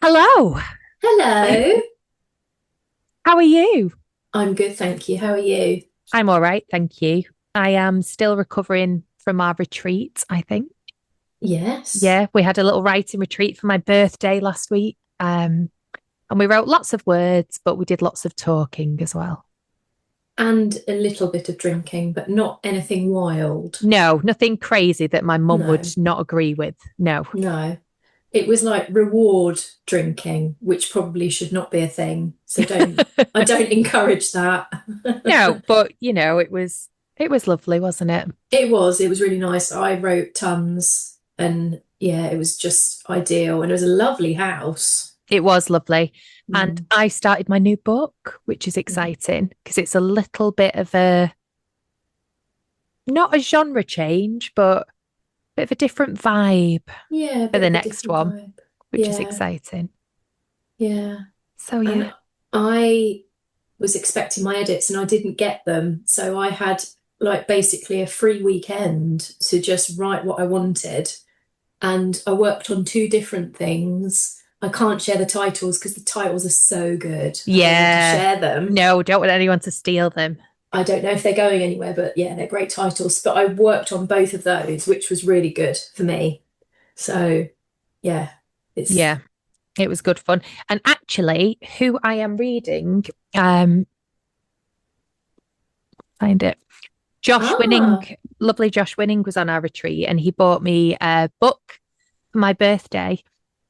Hello. Hello. How are you? I'm good, thank you. How are you? I'm all right, thank you. I am still recovering from our retreat, I think. Yes. Yeah, we had a little writing retreat for my birthday last week. And we wrote lots of words, but we did lots of talking as well. And a little bit of drinking, but not anything wild. No, nothing crazy that my mum would No, not agree with. No. no. It was like reward drinking, which probably should not be a thing. I don't encourage that. No, but it was lovely, wasn't it? It was really nice. I wrote tons and yeah, it was just ideal. And it was a lovely house. It was lovely. And Mm. I started my new book, which is exciting because it's a little bit of a not a genre change, but a bit of a different vibe Yeah, a for bit the of a next different one, vibe. which is Yeah, exciting. yeah. So And yeah. I was expecting my edits and I didn't get them. So I had like basically a free weekend to just write what I wanted. And I worked on two different things. I can't share the titles because the titles are so good. I don't want to Yeah. share them. No, don't want anyone to steal them. I don't know if they're going anywhere, but yeah, they're great titles. But I worked on both of those, which was really good for me. So yeah, it's Yeah, it was good fun. And actually, who I am reading, um, find it. Josh Winning, ah, lovely Josh Winning was on our retreat and he bought me a book for my birthday.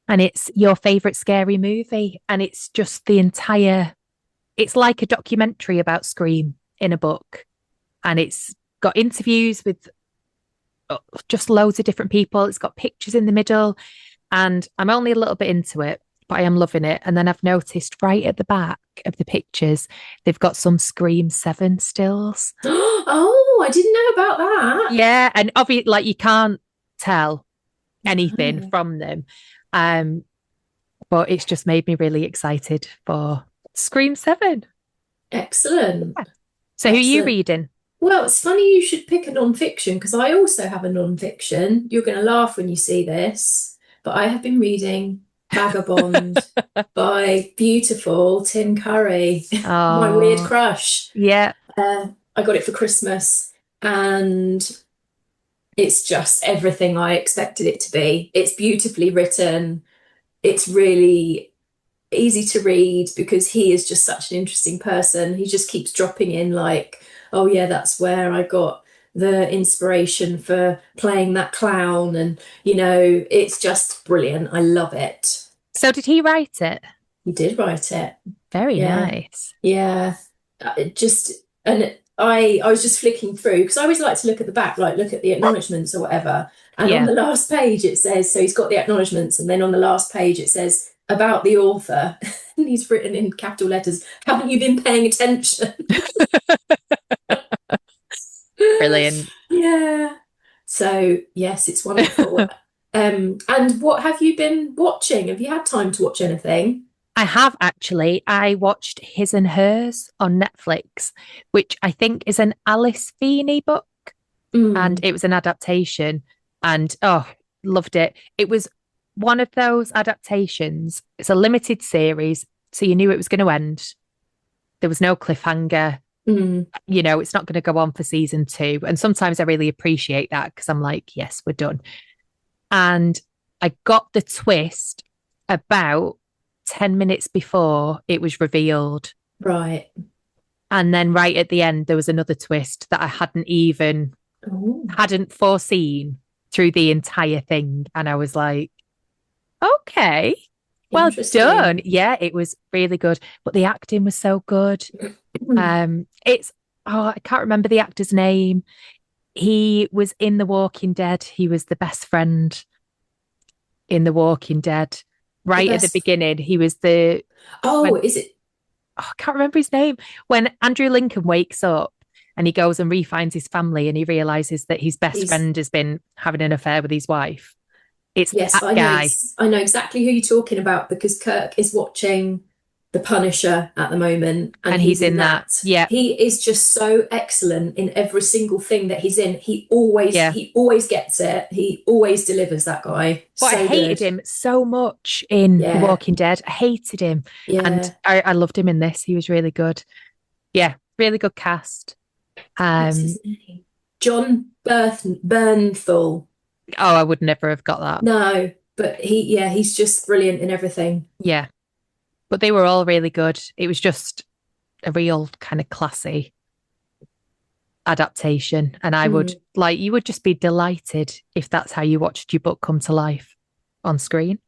And it's your favorite scary movie. And it's just it's like a documentary about Scream in a book. And it's got interviews with just loads of different people. It's got pictures in the middle, and I'm only a little bit into it, but I am loving it. And then I've noticed right at the back of the pictures, they've got some Scream 7 stills. oh, I didn't know about that. Yeah, and obviously, like you can't tell anything No. from them. Um, but it's just made me really excited for Scream 7. Excellent. Yeah. So who are you Excellent. reading? Well, it's funny you should pick a non-fiction because I also have a non-fiction. You're going to laugh when you see this, but I have been reading Vagabond by beautiful Tim Curry, my weird Oh, crush. yeah, I got it for Christmas and it's just everything I expected it to be. It's beautifully written. It's really easy to read because he is just such an interesting person. He just keeps dropping in like, oh yeah, that's where I got the inspiration for playing that clown. And, it's just brilliant. I love it. so did he write it? He did write it. Very Yeah. nice. Yeah. Just, and I was just flicking through because I always like to look at the back, like look at the acknowledgements or whatever. And on Yeah. the last page it says, so he's got the acknowledgements, and then on the last page it says about the author, and he's written in capital letters, haven't you been paying attention? Brilliant. Yeah. So yes, it's wonderful. And what have you been watching? Have you had time to watch anything? I have actually. I watched His and Hers on Netflix, which I think is an Alice Feeney book, and Mm. it was an adaptation. And oh, loved it. It was one of those adaptations. It's a limited series, so you knew it was going to end. There was no cliffhanger. Mm. It's not going to go on for season two. And sometimes I really appreciate that because I'm like, yes, we're done. And I got the twist about 10 minutes before it was revealed. Right. And then right at the end, there was another twist that I Oh, hadn't foreseen through the entire thing. And I was like, okay, well done. interesting. Yeah, it was really good. But the acting was so good. It's I can't remember the actor's name. He was in The Walking Dead. He was the best friend in The Walking Dead. The Right at the best. beginning, he was the Oh, when is it? I can't remember his name. When Andrew Lincoln wakes up and he goes and refines his family and he realizes that his best He's friend has been having an affair with his wife. It's Yes, that guy. I know exactly who you're talking about because Kirk is watching. The Punisher at the moment, and And he's he's in in that. that. Yeah. He is just so excellent in every single thing that he's in. Yeah. He always gets it. He always delivers, that guy. But I So hated good. him so much in The Yeah. Walking Dead. I hated him. And Yeah. I loved him in this. He was really good. Yeah, really good cast. What's Um, his name? John Bernthal. oh, I would never have got that. No, but he's just brilliant in everything. Yeah, but they were all really good. It was just a real kind of classy adaptation. And I would Mm. like, you would just be delighted if that's how you watched your book come to life on screen.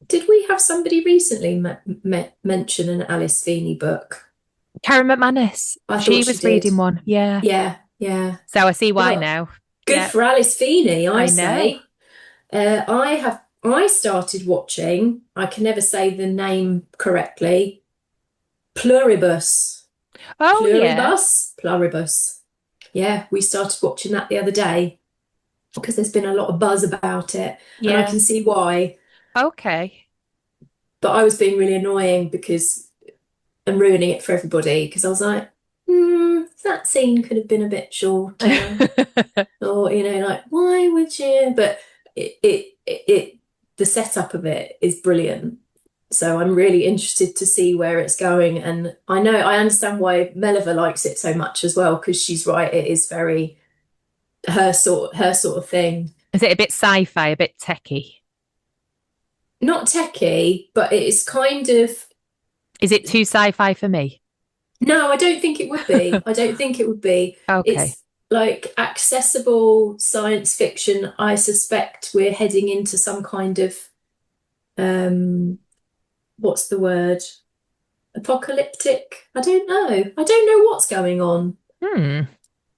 Did we have somebody recently mention an Alice Feeney book? Karen McManus, I she thought she was did. reading one. Yeah. Yeah, yeah. So I see why Well, now. good Yeah, for Alice Feeney, I I know. say. I started watching, I can never say the name correctly, Pluribus. Oh, yeah. Pluribus. Yeah, we started watching that the other day because there's been a lot of buzz about it, and I Yeah. can see why. Okay. But I was being really annoying because I'm ruining it for everybody because I was like, that scene could have been a bit shorter. Or, like, why would you? But the setup of it is brilliant. So I'm really interested to see where it's going. And I understand why Meleva likes it so much as well, because she's right, it is very her sort of thing. Is it a bit sci-fi, a bit techy? Not techie, but it is kind of. Is it too sci-fi for me? No, I don't think it would be. I don't think it would be. Okay. It's like accessible science fiction. I suspect we're heading into some kind of um what's the word? Apocalyptic. I don't know. I don't know what's going on, Hmm.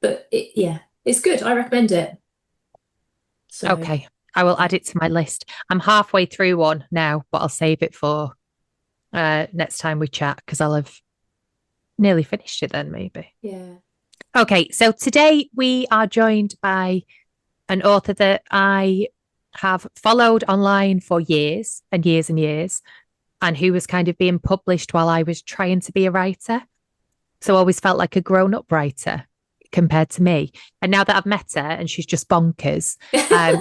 but it's good. I recommend it. So Okay. I will add it to my list. I'm halfway through one now, but I'll save it for next time we chat because I'll have nearly finished it then, maybe. yeah. Okay, so today we are joined by an author that I have followed online for years and years and years, and who was kind of being published while I was trying to be a writer. So I always felt like a grown up writer compared to me. And now that I've met her and she's just bonkers, um,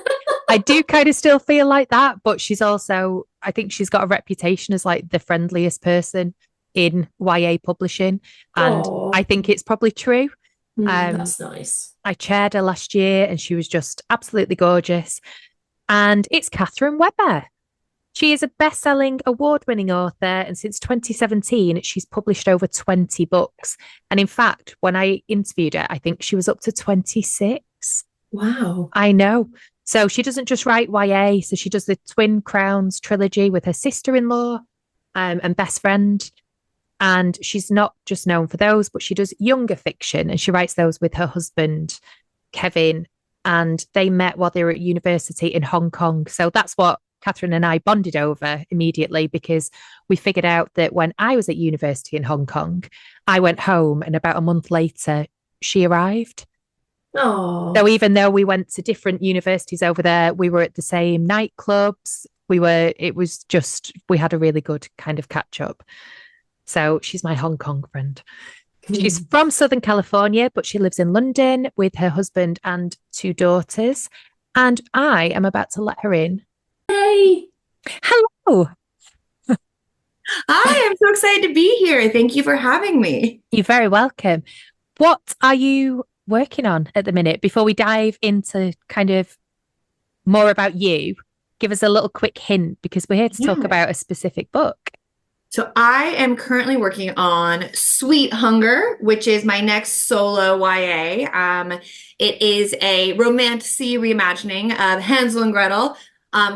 I do kind of still feel like that, but she's also, I think she's got a reputation as like the friendliest person in YA publishing. And I Oh, think it's probably true. Um, that's nice. I chaired her last year and she was just absolutely gorgeous. And it's Katherine Webber. She is a best-selling, award-winning author, and since 2017, she's published over 20 books. And in fact, when I interviewed her, I think she was up to 26. Wow. I know. So she doesn't just write YA. So she does the Twin Crowns trilogy with her sister-in-law and best friend. And she's not just known for those, but she does younger fiction, and she writes those with her husband, Kevin. And they met while they were at university in Hong Kong. So that's what Katherine and I bonded over immediately, because we figured out that when I was at university in Hong Kong, I went home and about a month later, she arrived. So Oh, even though we went to different universities over there, we were at the same nightclubs. It was just, we had a really good kind of catch up. So she's my Hong Kong friend. She's from Southern California, but she lives in London with her husband and two daughters. And I am about to let her in. Yay. Hello. Hi, I'm so excited to be here. Thank you for having me. You're very welcome. What are you working on at the minute? Before we dive into kind of more about you, give us a little quick hint, because we're here to talk Yeah. about a specific book. So I am currently working on Sweet Hunger, which is my next solo YA. It is a romantasy reimagining of Hansel and Gretel.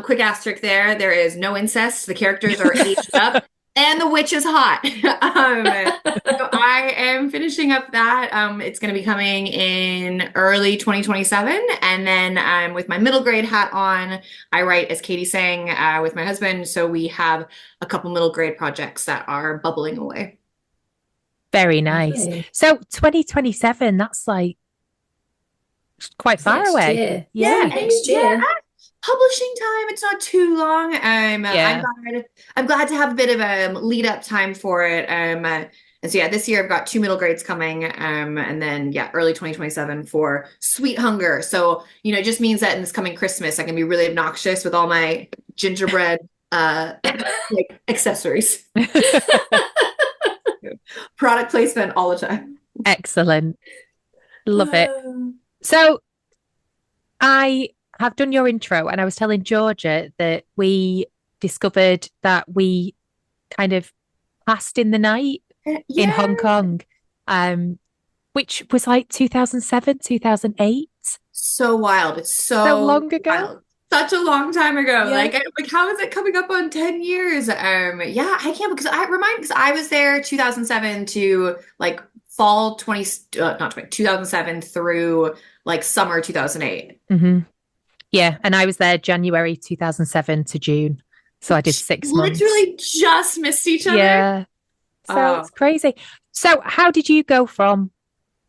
Quick asterisk there. There is no incest. The characters are aged up. And the witch is hot. So I am finishing up that. It's going to be coming in early 2027. And then with my middle grade hat on, I write, as Katie sang, with my husband. So we have a couple middle grade projects that are bubbling away. Very nice. Lovely. So 2027, that's like quite far Next away. year. Yeah. Next year. publishing time, it's not too long. Yeah. I'm glad to have a bit of a lead up time for it. And so yeah, this year I've got two middle grades coming, and then yeah, early 2027 for Sweet Hunger. So, it just means that in this coming Christmas, I can be really obnoxious with all my gingerbread like accessories. Product placement all the time. Excellent. Love it. So I have done your intro, and I was telling Georgia that we discovered that we kind of passed in the night in Yeah. Hong Kong, which was like 2007, 2008. So wild. It's So so long ago. wild. Such a long time ago. Yeah. Like how is it coming up on 10 years? Yeah, I can't because I was there 2007 to like fall 20 not 20, 2007 through like summer 2008. Mm-hmm. Yeah. And I was there January 2007 to June. So I did 6 months. Literally just missed each other. Yeah. So it's crazy. So how did you go from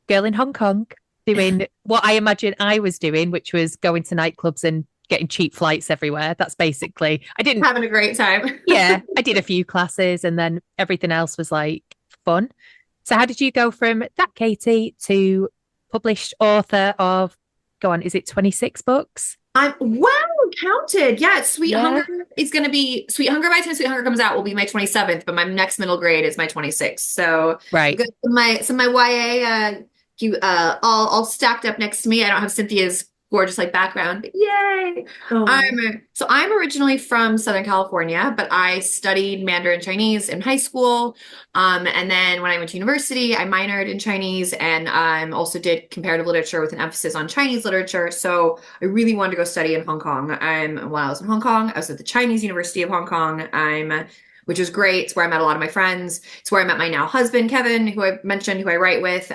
girl in Hong Kong doing what I imagine I was doing, which was going to nightclubs and getting cheap flights everywhere? That's basically, I didn't, Having a great time. yeah, I did a few classes and then everything else was like fun. So how did you go from that, Katie, to published author of, go on, is it 26 books? I'm well counted. Yeah, Sweet Yeah. Hunger is going to be Sweet Hunger by the time Sweet Hunger comes out will be my 27th, but my next middle grade is my 26th. So Right. my YA all stacked up next to me. I don't have Cynthia's gorgeous like background, but yay. Oh. I'm originally from Southern California, but I studied Mandarin Chinese in high school. And then when I went to university, I minored in Chinese and also did comparative literature with an emphasis on Chinese literature. So I really wanted to go study in Hong Kong. While I was in Hong Kong, I was at the Chinese University of Hong Kong. Which was great. It's where I met a lot of my friends. It's where I met my now husband, Kevin, who I mentioned, who I write with.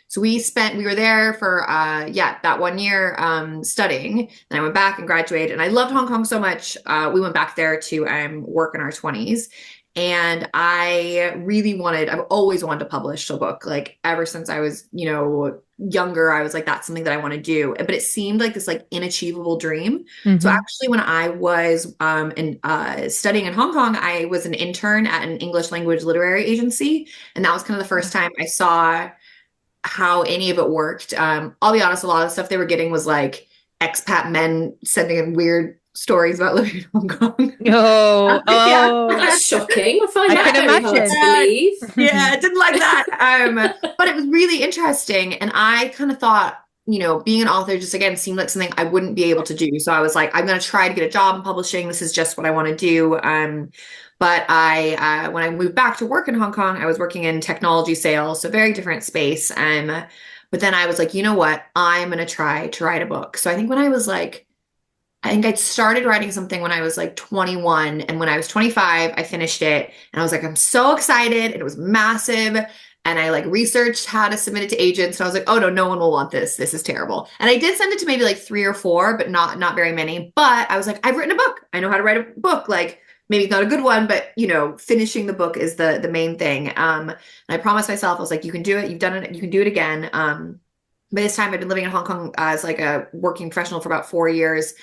So we were there for, that 1 year studying. And I went back and graduated. And I loved Hong Kong so much. We went back there to work in our 20s. And I've always wanted to publish a book. Like ever since I was, younger, I was like, that's something that I want to do. But it seemed like this like inachievable dream. Mm-hmm. So actually when I was studying in Hong Kong, I was an intern at an English language literary agency. And that was kind of the first time I saw how any of it worked. I'll be honest, a lot of the stuff they were getting was like expat men sending in weird stories about living in Hong Kong. Oh, That's shocking. I find I that can very hard imagine. to believe. Yeah, I didn't like that. But it was really interesting. And I kind of thought, being an author just again seemed like something I wouldn't be able to do. So I was like, I'm going to try to get a job in publishing. This is just what I want to do. But when I moved back to work in Hong Kong, I was working in technology sales, so very different space. But then I was like, you know what? I'm going to try to write a book. So I think I'd started writing something when I was like 21. And when I was 25, I finished it. And I was like, I'm so excited. And it was massive. And I like researched how to submit it to agents. And I was like, oh no one will want this. This is terrible. And I did send it to maybe like 3 or 4, but not very many. But I was like, I've written a book. I know how to write a book. Like maybe it's not a good one, but finishing the book is the main thing. And I promised myself, I was like, you can do it. You've done it. You can do it again. By this time I'd been living in Hong Kong as like a working professional for about 4 years.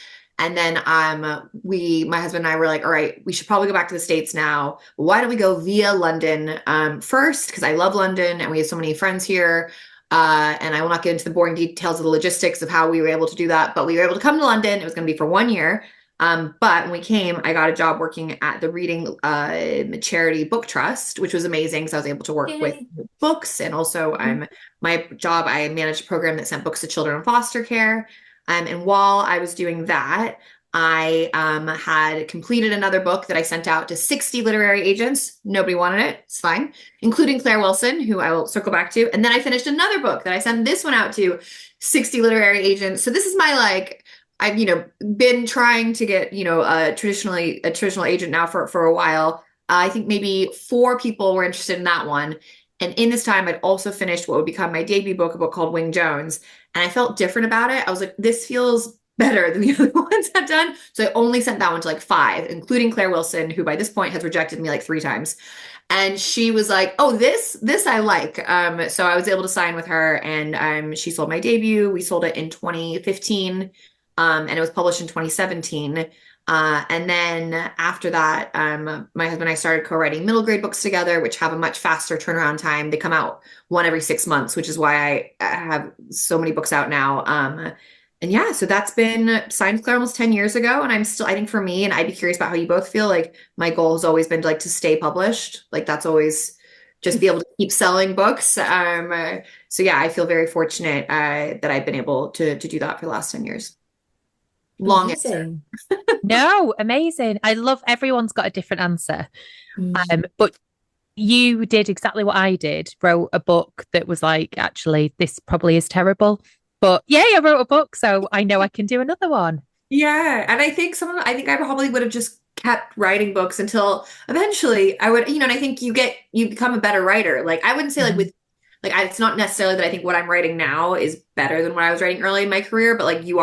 And then my husband and I were like, all right, we should probably go back to the States now. Why don't we go via London first? Because I love London and we have so many friends here. And I will not get into the boring details of the logistics of how we were able to do that. But we were able to come to London. It was going to be for 1 year. But when we came, I got a job working at the Reading Charity Book Trust, which was amazing. So I was able to work with books. And also my job, I managed a program that sent books to children in foster care. And while I was doing that, I had completed another book that I sent out to 60 literary agents. Nobody wanted it. It's fine, including Claire Wilson, who I will circle back to. And then I finished another book that I sent this one out to 60 literary agents. So this is my I've been trying to get a traditional agent now for a while. I think maybe 4 people were interested in that one. And in this time, I'd also finished what would become my debut book, a book called Wing Jones. And I felt different about it. I was like, this feels better than the other ones I've done. So I only sent that one to like 5, including Claire Wilson, who by this point has rejected me like 3 times. And she was like, oh, this I like. So I was able to sign with her and she sold my debut. We sold it in 2015. and it was published in 2017. And then after that, my husband and I started co-writing middle grade books together, which have a much faster turnaround time. They come out one every 6 months, which is why I have so many books out now. And yeah, so that's been signed Claire almost 10 years ago. And I'm still, I think for me, and I'd be curious about how you both feel, like my goal has always been to like to stay published. Like that's always just be able to keep selling books. So yeah, I feel very fortunate that I've been able to do that for the last 10 years. Long answer. No, amazing. I love everyone's got a different answer. Mm. But you did exactly what I did, wrote a book that was like, actually, this probably is terrible. But yeah, I wrote a book, so I know I can do another one. Yeah, and I think I think I probably would have just kept writing books until eventually I would, and I think you become a better writer. Like I wouldn't say like with like it's not necessarily that I think what I'm writing now is better than what I was writing early in my career, but like you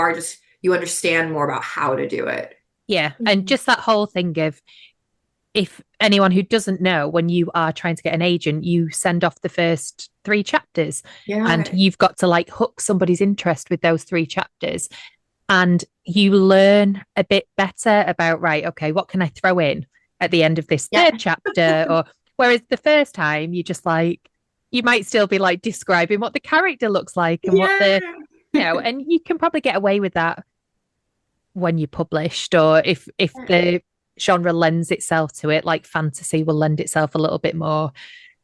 understand more about how to do it. Yeah. And just that whole thing of, if anyone who doesn't know, when you are trying to get an agent, you send off the first 3 chapters and you've got to like hook somebody's interest with those 3 chapters. And you learn a bit better about, right, okay, what can I throw in at the end of this third chapter? Or whereas the first time you just like, you might still be like describing what the character looks like and what the, and you can probably get away with that when you're published, or if the genre lends itself to it, like fantasy will lend itself a little bit more.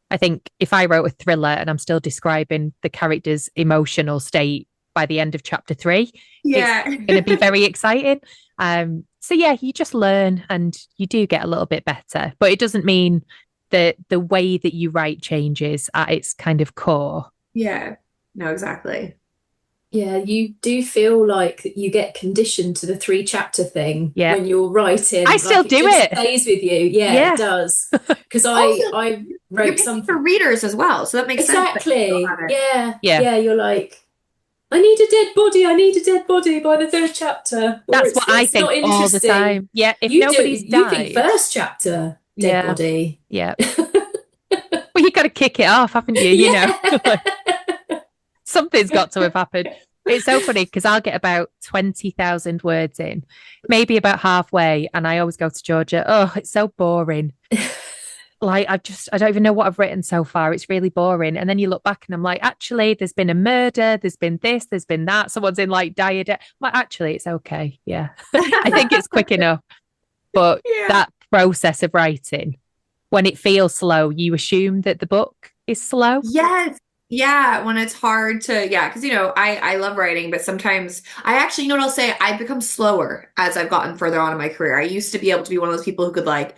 I think if I wrote a thriller and I'm still describing the character's emotional state by the end of chapter 3, it's going to be very exciting. So yeah, you just learn and you do get a little bit better, but it doesn't mean that the way that you write changes at its kind of core. Yeah, no, exactly. Yeah, you do feel like you get conditioned to the 3 chapter thing when you're writing. I still do it. Stays with you. Yeah, it does. Because I wrote some for readers as well, so that makes sense. Exactly. Yeah. You're like, I need a dead body. I need a dead body by the 3rd chapter. That's what I think all the time. Yeah, if nobody's died, you think 1st chapter dead body. Yeah. Well, you got to kick it off, haven't you? You know. Something's got to have happened. It's so funny because I'll get about 20,000 words in, maybe about halfway, and I always go to Georgia. Oh, it's so boring. Like I don't even know what I've written so far. It's really boring. And then you look back and I'm like, actually, there's been a murder, there's been this, there's been that. Someone's in like dire death. Like, actually, it's okay. Yeah. I think it's quick enough. But that process of writing, when it feels slow, you assume that the book is slow. Yes. Yeah, when it's hard to, because, I love writing, but sometimes I actually, what I'll say, I've become slower as I've gotten further on in my career. I used to be able to be one of those people who could like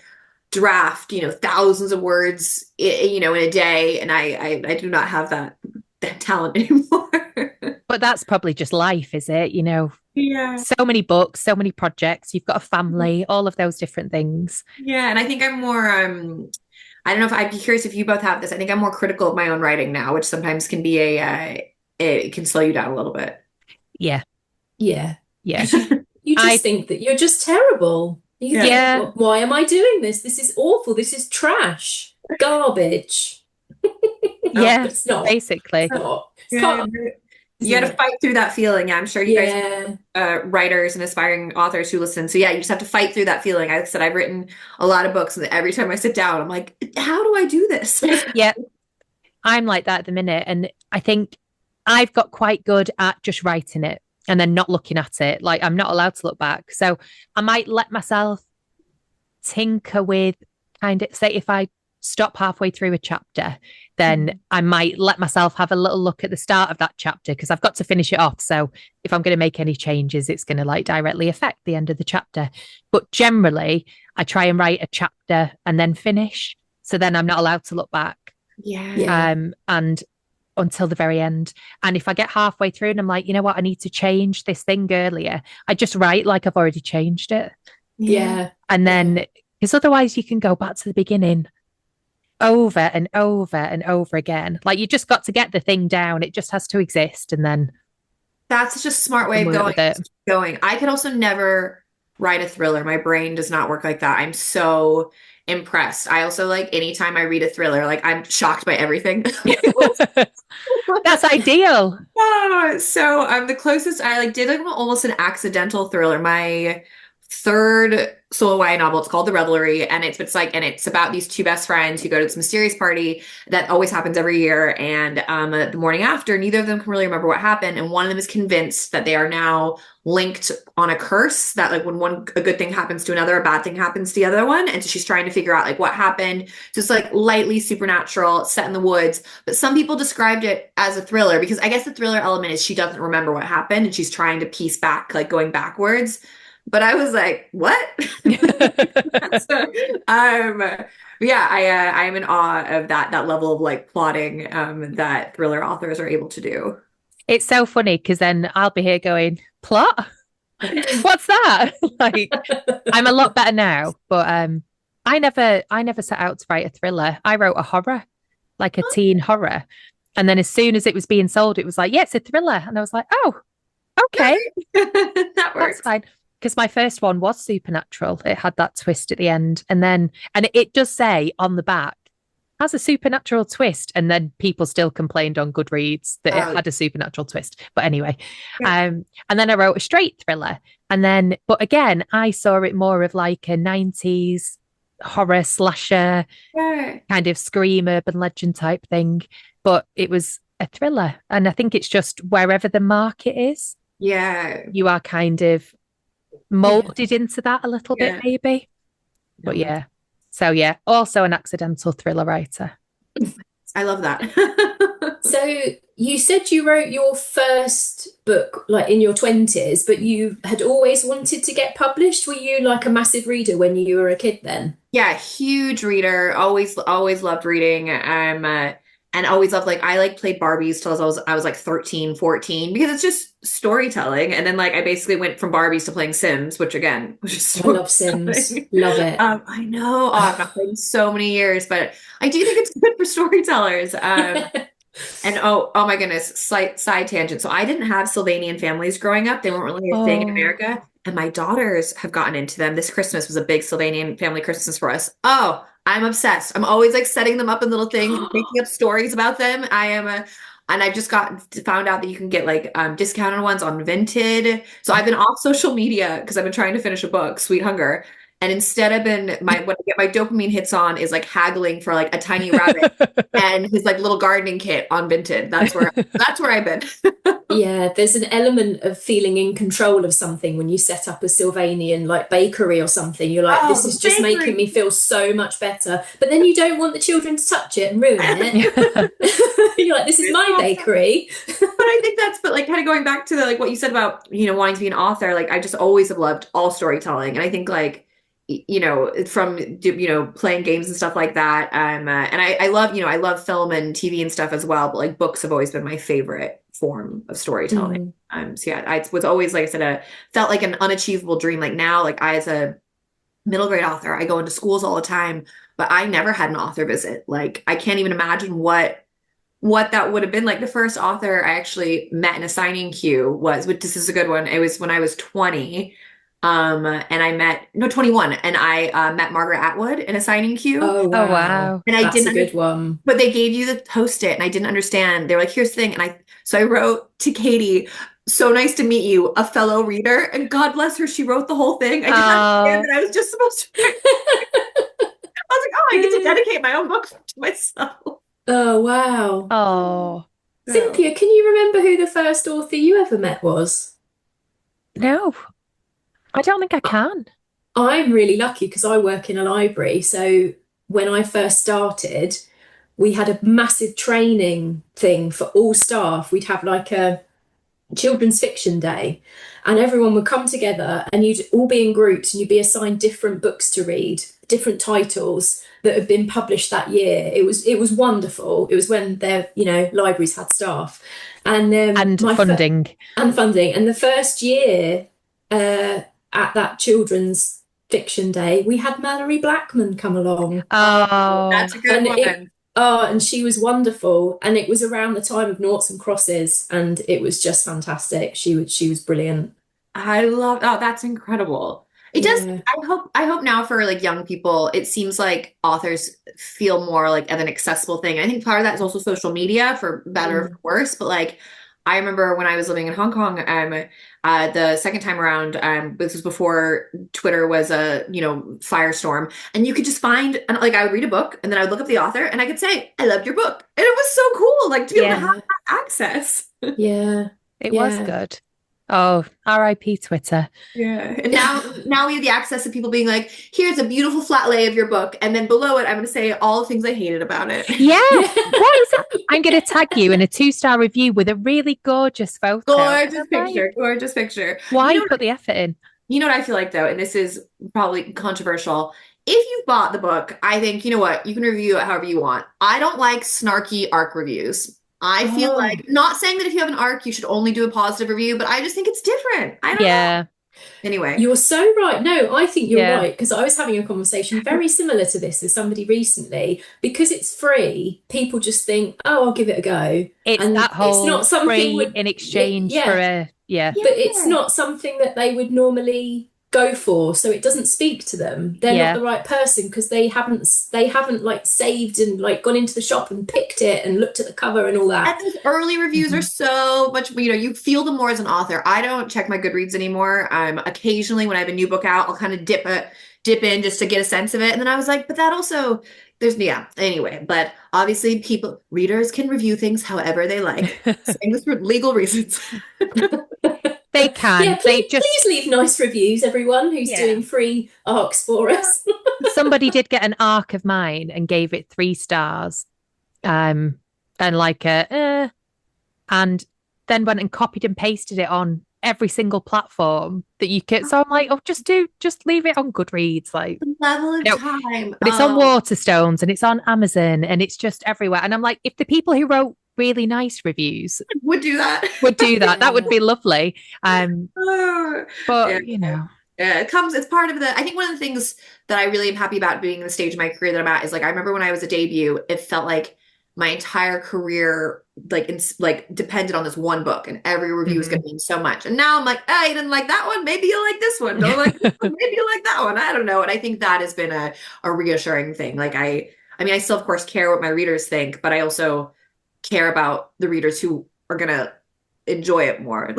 draft, thousands of words, in a day. And I do not have that talent anymore. But that's probably just life, is it? Yeah. So many books, so many projects, you've got a family, all of those different things. Yeah. And I think I'm more, I don't know if I'd be curious if you both have this. I think I'm more critical of my own writing now, which sometimes can be it can slow you down a little bit. Yeah. Yeah. Yeah. You just think that you're just terrible. You think, why am I doing this? This is awful. This is trash. Garbage. Yeah, it's not. Basically. It's not. You got to fight through that feeling. I'm sure you guys writers and aspiring authors who listen. So yeah, you just have to fight through that feeling. Like I said, I've written a lot of books and every time I sit down, I'm like, how do I do this? Yeah, I'm like that at the minute. And I think I've got quite good at just writing it and then not looking at it. Like I'm not allowed to look back. So I might let myself tinker with say if I stop halfway through a chapter, then I might let myself have a little look at the start of that chapter because I've got to finish it off. So if I'm going to make any changes, it's going to like directly affect the end of the chapter. But generally, I try and write a chapter and then finish. So then I'm not allowed to look back. Yeah. And until the very end. And if I get halfway through and I'm like, you know what, I need to change this thing earlier, I just write like I've already changed it. Yeah. And then, because otherwise you can go back to the beginning over and over and over again. Like you just got to get the thing down. It just has to exist. And then that's such a smart way of going. I could also never write a thriller. My brain does not work like that. I'm so impressed. I also like anytime I read a thriller, like I'm shocked by everything. That's ideal. So the closest I like did like almost an accidental thriller. My third solo YA novel. It's called The Revelry, and it's about these two best friends who go to this mysterious party that always happens every year. And the morning after, neither of them can really remember what happened, and one of them is convinced that they are now linked on a curse. That like when a good thing happens to another, a bad thing happens to the other one, and so she's trying to figure out like what happened. So it's like lightly supernatural, set in the woods. But some people described it as a thriller because I guess the thriller element is she doesn't remember what happened and she's trying to piece back, like going backwards. But I was like, what? So, yeah, I am in awe of that level of like plotting that thriller authors are able to do. It's so funny because then I'll be here going, plot? What's that? Like, I'm a lot better now, but I never set out to write a thriller. I wrote a horror, like a teen horror. And then as soon as it was being sold, it was like, yeah, it's a thriller. And I was like, oh, okay, That that's works. fine. Because my first one was supernatural. It had that twist at the end. And it does say on the back, has a supernatural twist. And then people still complained on Goodreads that it had a supernatural twist. But anyway, and then I wrote a straight thriller. But again, I saw it more of like a 90s horror slasher, kind of scream urban legend type thing. But it was a thriller. And I think it's just wherever the market is, you are kind of molded into that a little bit, maybe. But yeah. So yeah, also an accidental thriller writer. I love that. So you said you wrote your first book like in your 20s, but you had always wanted to get published. Were you like a massive reader when you were a kid then? Yeah, huge reader. Always loved reading. And always loved like I like played Barbies till I was like 13, 14 because it's just storytelling. And then like I basically went from Barbies to playing Sims, which again was just I love Sims. Love it. I know. Oh, I've not played in so many years, but I do think it's good for storytellers. And oh my goodness, slight side tangent. So I didn't have Sylvanian families growing up. They weren't really a thing in America. And my daughters have gotten into them. This Christmas was a big Sylvanian family Christmas for us. Oh, I'm obsessed. I'm always like setting them up in little things, making up stories about them. And I've just found out that you can get like discounted ones on Vinted. So I've been off social media because I've been trying to finish a book, Sweet Hunger. And instead I've been what I get my dopamine hits on is like haggling for like a tiny rabbit and his like little gardening kit on Vinted. That's where I've been. Yeah, there's an element of feeling in control of something when you set up a Sylvanian like bakery or something. You're like, this is just making me feel so much better. But then you don't want the children to touch it and ruin it. You're like, this is my bakery. But I think but like kind of going back to like what you said about, wanting to be an author, like I just always have loved all storytelling. And I think like from playing games and stuff like that. And I love film and TV and stuff as well, but like books have always been my favorite form of storytelling. So yeah, I was always, like I said, felt like an unachievable dream. Like now, like I, as a middle grade author, I go into schools all the time, but I never had an author visit. Like I can't even imagine what that would have been like. The first author I actually met in a signing queue which this is a good one. It was when I was 20. And I met 21, and I met Margaret Atwood in a signing queue. Oh wow. And that's a good one. But they gave you the post-it and I didn't understand. They were like, here's the thing. So I wrote to Katie, so nice to meet you, a fellow reader. And God bless her, she wrote the whole thing. I didn't understand that I was just supposed to I was like, oh, I get to dedicate my own book to myself. Oh wow. Oh. Cynthia, can you remember who the first author you ever met was? No, I don't think I can. I'm really lucky because I work in a library. So when I first started, we had a massive training thing for all staff. We'd have like a children's fiction day, and everyone would come together and you'd all be in groups and you'd be assigned different books to read, different titles that had been published that year. It was wonderful. It was when their libraries had staff and funding. And the first year at that children's fiction day, we had Mallory Blackman come along. Oh, that's a good one. And she was wonderful. And it was around the time of Noughts and Crosses, and it was just fantastic. She was brilliant. I love, that's incredible. It does. Yeah. I hope now for like young people, it seems like authors feel more like of an accessible thing. I think part of that is also social media, for better or for worse. But like, I remember when I was living in Hong Kong, the second time around, this was before Twitter was a, firestorm, and you could just find, and like, I would read a book and then I would look up the author and I could say, I loved your book. And it was so cool, like to be able to have that access. Yeah. It was good. Oh, RIP Twitter. Yeah. And now we have the access of people being like, here's a beautiful flat lay of your book. And then below it, I'm going to say all the things I hated about it. Yeah. What is that? I'm going to tag you in a 2-star review with a really gorgeous photo. Gorgeous picture. Why put the effort in? You know what I feel like, though, and this is probably controversial. If you've bought the book, I think, you know what, you can review it however you want. I don't like snarky ARC reviews. I feel like, not saying that if you have an ARC, you should only do a positive review, but I just think it's different. I don't know. Anyway. You're so right. No, I think you're right, because I was having a conversation very similar to this with somebody recently. Because it's free, people just think, oh, I'll give it a go. It's and that whole it's not something free in exchange for a, But it's not something that they would normally go for, so it doesn't speak to them. They're not the right person because they haven't like saved and like gone into the shop and picked it and looked at the cover and all that. And those early reviews are so much, you feel them more as an author. I don't check my Goodreads anymore. Occasionally when I have a new book out, I'll kind of dip in just to get a sense of it. And then I was like, but that also anyway, but obviously readers can review things however they like. Saying this for legal reasons. They can. Yeah, please leave nice reviews, everyone who's doing free ARCs for us. Somebody did get an ARC of mine and gave it 3 stars. And like and then went and copied and pasted it on every single platform that you could. So I'm like, just leave it on Goodreads. Like the level of time. But it's on Waterstones and it's on Amazon and it's just everywhere. And I'm like, if the people who wrote really nice reviews would do that, that would be lovely. But it's part of the, I think one of the things that I really am happy about being in the stage of my career that I'm at is like, I remember when I was a debut, it felt like my entire career depended on this one book and every review was going to mean so much. And now I'm like, oh, you didn't like that one, maybe you'll like this one. Don't like this one, maybe you'll like that one. I don't know. And I think that has been a reassuring thing. Like I mean, I still of course care what my readers think, but I also care about the readers who are going to enjoy it more.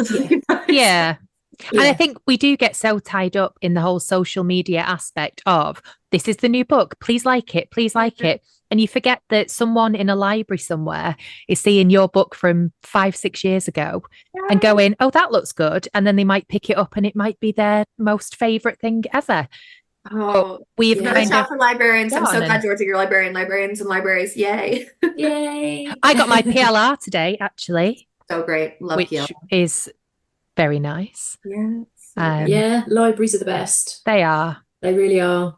Yeah. And I think we do get so tied up in the whole social media aspect of this is the new book. Please like it. Please like it. And you forget that someone in a library somewhere is seeing your book from 5-6 years ago and going, oh, that looks good. And then they might pick it up and it might be their most favorite thing ever. Oh, we've kind of for librarians. I'm so glad George, you're librarians and libraries. Yay. Yay. I got my PLR today, actually. So great. Love which PLR. Is very nice. Yes. Libraries are the best. They are. They really are.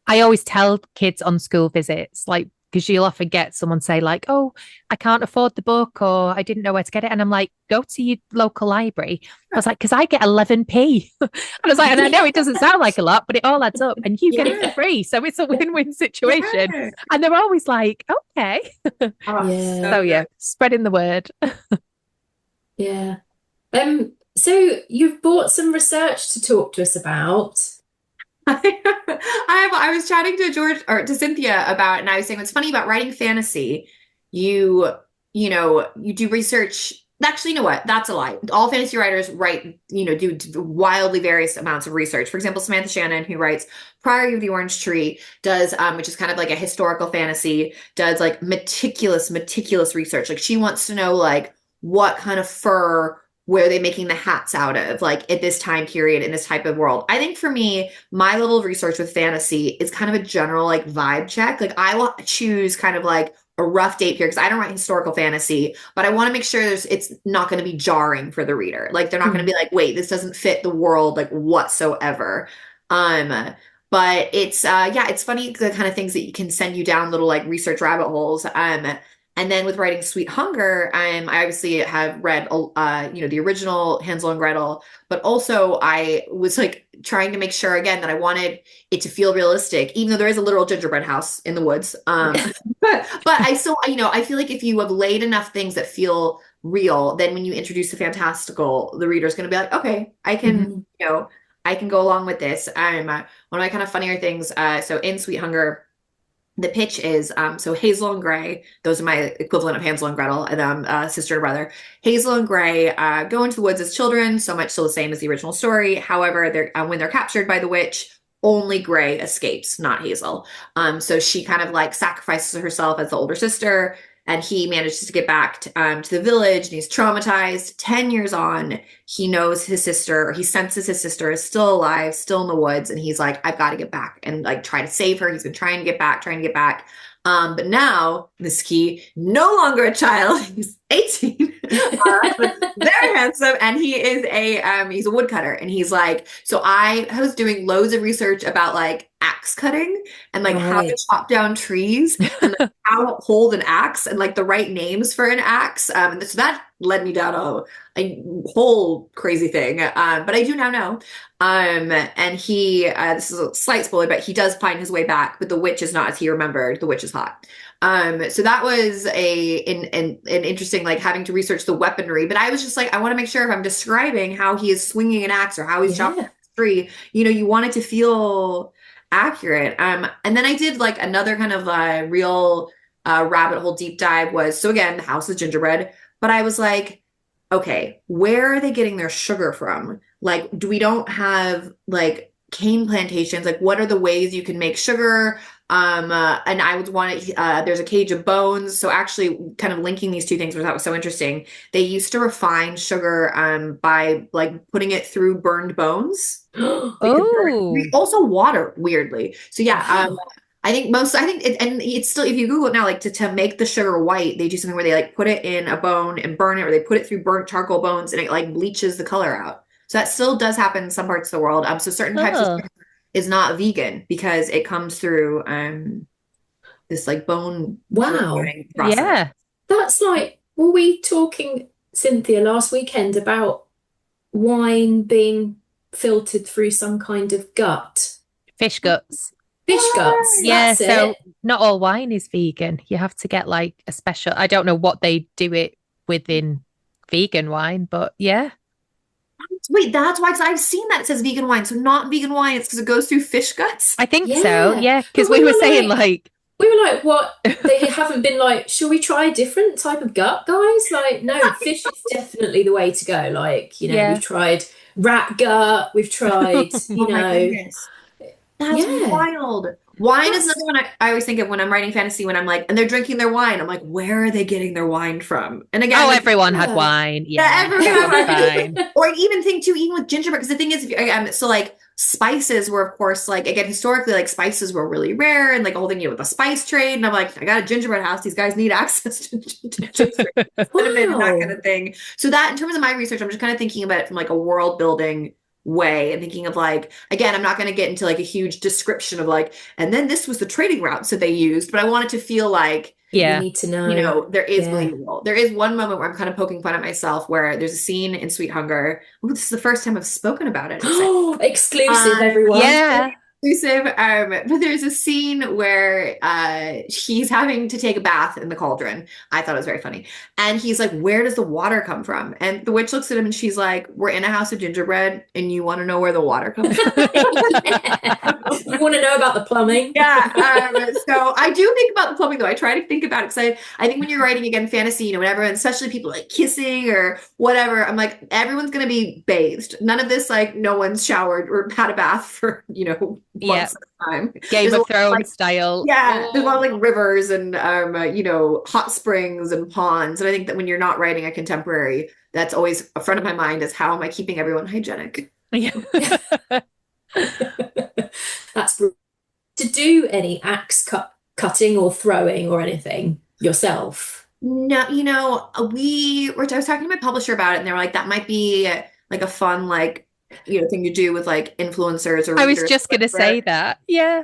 I always tell kids on school visits, like, because you'll often get someone say like, oh, I can't afford the book or I didn't know where to get it. And I'm like, go to your local library. I was like, because I get 11p. And I was like, and I know it doesn't sound like a lot, but it all adds up and you get it for free. So it's a win-win situation. Yeah. And they're always like, okay. So spreading the word. Yeah. So you've brought some research to talk to us about. I was chatting to Cynthia about it, and I was saying what's funny about writing fantasy, you do research. Actually, you know what? That's a lie. All fantasy writers write, do wildly various amounts of research. For example, Samantha Shannon, who writes Priory of the Orange Tree, does, which is kind of like a historical fantasy, does like meticulous research. Like she wants to know like what kind of fur where are they making the hats out of, like at this time period in this type of world. I think for me, my level of research with fantasy is kind of a general like vibe check. Like I will choose kind of like a rough date period because I don't write historical fantasy, but I want to make sure it's not going to be jarring for the reader. Like they're not going to be like, wait, this doesn't fit the world like whatsoever. But it's it's funny the kind of things that can send you down little like research rabbit holes. And then with writing Sweet Hunger, I obviously have read, the original Hansel and Gretel, but also I was like trying to make sure again that I wanted it to feel realistic, even though there is a literal gingerbread house in the woods. But I still, I feel like if you have laid enough things that feel real, then when you introduce the fantastical, the reader's going to be like, okay, I can, I can go along with this. One of my kind of funnier things. So in Sweet Hunger, the pitch is so Hazel and Gray, those are my equivalent of Hansel and Gretel, and sister and brother. Hazel and Gray go into the woods as children, so much so the same as the original story. However, they're when they're captured by the witch, only Gray escapes, not Hazel. So she kind of like sacrifices herself as the older sister, and he manages to get back to the village, and he's traumatized. 10 years on, he knows his sister, or he senses his sister is still alive, still in the woods, and he's like, I've got to get back and like try to save her. He's been trying to get back, trying to get back. But now, this key, no longer a child. He's 18, very handsome, and he's a woodcutter. And he's like, so I was doing loads of research about like axe cutting and like how to chop down trees and like, how to hold an axe and like the right names for an axe. And so that led me down a whole crazy thing. But I do now know. And he, this is a slight spoiler, but he does find his way back, but the witch is not as he remembered. The witch is hot. So that was an interesting, like having to research the weaponry, but I was just like, I want to make sure if I'm describing how he is swinging an axe or how he's chopping a tree, you want it to feel accurate. And then I did like another kind of real rabbit hole deep dive was, so again, the House of Gingerbread, but I was like, okay, where are they getting their sugar from? Like, we don't have like cane plantations. Like, what are the ways you can make sugar? And I would want it, there's a cage of bones. So actually kind of linking these two things, which I thought was so interesting. They used to refine sugar by like putting it through burned bones. Also water, weirdly. So yeah, I think and it's still, if you Google it now, like to make the sugar white, they do something where they like put it in a bone and burn it, or they put it through burnt charcoal bones and it like bleaches the color out. So that still does happen in some parts of the world. So certain types of sugar is not vegan because it comes through this like bone process. Yeah. That's like, were we talking, Cynthia, last weekend about wine being filtered through some kind of gut? Fish guts. Fish guts. Yeah, That's so it. not all wine is vegan. You have to get like a special, I don't know what they do it within vegan wine, but yeah. Wait, that's why, because I've seen that it says vegan wine. So not vegan wine, it's because it goes through fish guts. I think so, yeah. Because But we were saying like we were like, what? They haven't been like, should we try a different type of gut, guys? Like, no, fish is definitely the way to go. Like, we've tried rat gut, we've tried, Goodness. That's wild. Wine is another one I always think of when I'm writing fantasy, when I'm like, and they're drinking their wine. I'm like, where are they getting their wine from? And again, like, everyone had wine. Yeah, everyone had wine. Or even think too, even with gingerbread, because the thing is, so like spices were, of course, like again, historically, like spices were really rare, and like a whole thing with the spice trade. And I'm like, I got a gingerbread house. These guys need access to gingerbread, and that kind of thing. So that, in terms of my research, I'm just kind of thinking about it from like a world building way and thinking of like, again, I'm not going to get into like a huge description of like, and then this was the trading routes that they used, but I want it to feel like, you need to know, there is believable. There is one moment where I'm kind of poking fun at myself, where there's a scene in Sweet Hunger. Oh, this is the first time I've spoken about it. Exclusive, everyone. Yeah. Exclusive. But there's a scene where he's having to take a bath in the cauldron. I thought it was very funny. And he's like, where does the water come from? And the witch looks at him and she's like, we're in a house of gingerbread and you want to know where the water comes from? You want to know about the plumbing? Yeah. So I do think about the plumbing, though. I try to think about it, because I think when you're writing, again, fantasy, whenever, and especially people like kissing or whatever, I'm like, everyone's going to be bathed. None of this, like, no one's showered or had a bath for, months at a time. Game of Thrones style. Yeah. There's a lot of like rivers and, hot springs and ponds. And I think that when you're not writing a contemporary, that's always a front of my mind, is how am I keeping everyone hygienic? Yeah. That's brilliant. To do any axe cutting or throwing or anything yourself? No, I was talking to my publisher about it, and they were like, that might be like a fun, like, thing to do with like influencers or I was just going to say that. Yeah.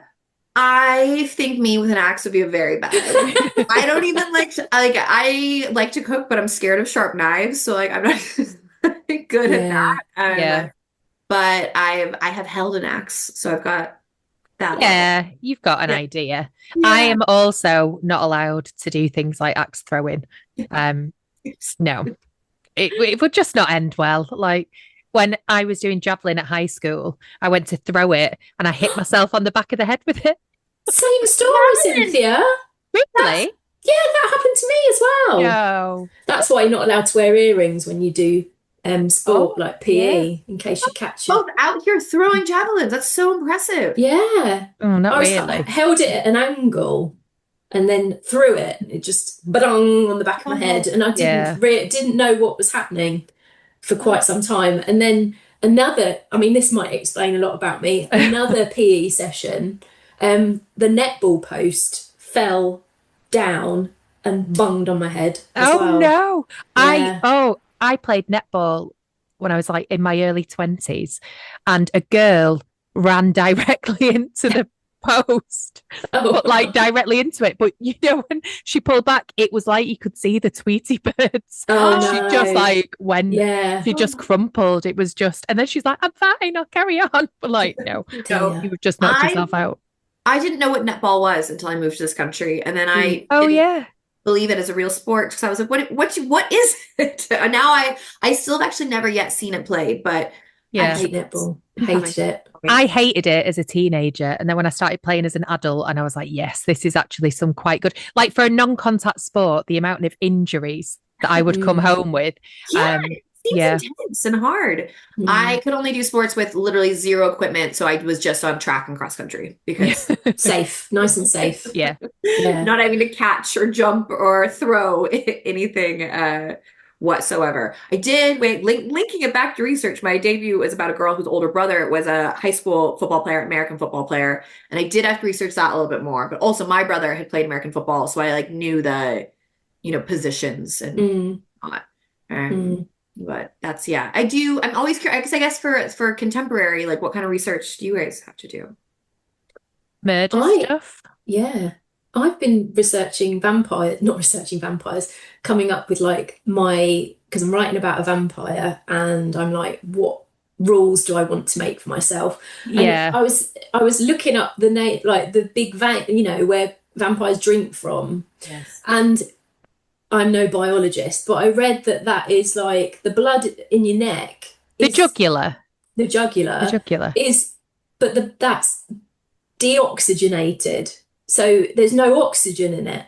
I think me with an axe would be a very bad idea. I don't even I like to cook, but I'm scared of sharp knives. So like, I'm not good at that. But I have held an axe, so I've got that. Yeah, you've got an idea. Yeah. I am also not allowed to do things like axe throwing. No, it would just not end well. Like, when I was doing javelin at high school, I went to throw it and I hit myself on the back of the head with it. Same story, Cynthia. Really? Yeah, that happened to me as well. No. That's why you're not allowed to wear earrings when you do sport like PE, in case you catch it. Both out here throwing javelins. That's so impressive. Yeah. Oh, not I really. held it at an angle and then threw it. It just bang on the back of my head, and I didn't know what was happening for quite some time. And then another, I mean, this might explain a lot about me. Another PE session, the netball post fell down and bunged on my head as well. No. Yeah. I played netball when I was like in my early 20s, and a girl ran directly into the post, but like directly into it. But you know, when she pulled back, it was like you could see the Tweety birds. Oh, She no. just like she Yeah. just crumpled. It was just, and then she's like, "I'm fine, I'll carry on." But like, no, So you would just knocked yourself out. I didn't know what netball was until I moved to this country, and then I Oh didn't yeah. believe it as a real sport because I was like, what is it? And now I still have actually never yet seen it played, but Yeah. I hate netball. Hated it. I hated it as a teenager. And then when I started playing as an adult, and I was like, yes, this is actually some quite good. Like for a non-contact sport, the amount of injuries that I would come home with. It seems intense and hard. I could only do sports with literally zero equipment, so I was just on track and cross country because safe, nice and safe. Yeah. Not having to catch or jump or throw anything whatsoever. I did linking it back to research. My debut was about a girl whose older brother was a high school football player, American football player, and I did have to research that a little bit more. But also, my brother had played American football, so I like knew the positions and all that. But that's I do. I'm always curious because I guess for contemporary, like what kind of research do you guys have to do? Murder stuff. Yeah. I've been not researching vampires, coming up with like because I'm writing about a vampire and I'm like, what rules do I want to make for myself? Yeah. And I was looking up the name, like the big vein, where vampires drink from. Yes. And I'm no biologist, but I read that is like the blood in your neck. The jugular. The jugular is, but that's deoxygenated. So there's no oxygen in it.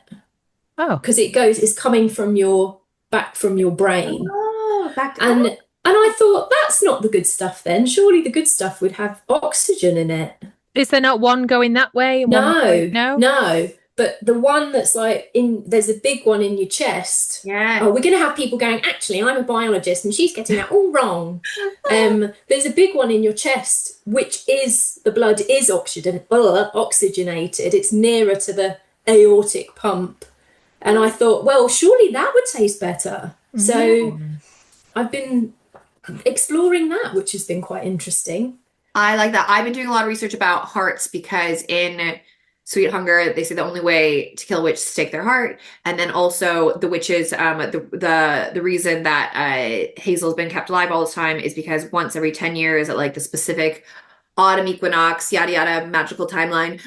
Oh. Because it's coming from your brain. Oh, and I thought that's not the good stuff then. Surely the good stuff would have oxygen in it. Is there not one going that way? No. But the one that's like there's a big one in your chest. Yeah. Oh, we're going to have people going, actually, I'm a biologist and she's getting that all wrong. There's a big one in your chest, which is the blood is oxygenated. It's nearer to the aortic pump. And I thought, well, surely that would taste better. So I've been exploring that, which has been quite interesting. I like that. I've been doing a lot of research about hearts because in Sweet Hunger, they say the only way to kill a witch is to take their heart. And then also the witches, the reason that Hazel's been kept alive all this time is because once every 10 years at like the specific autumn equinox, yada yada, magical timeline,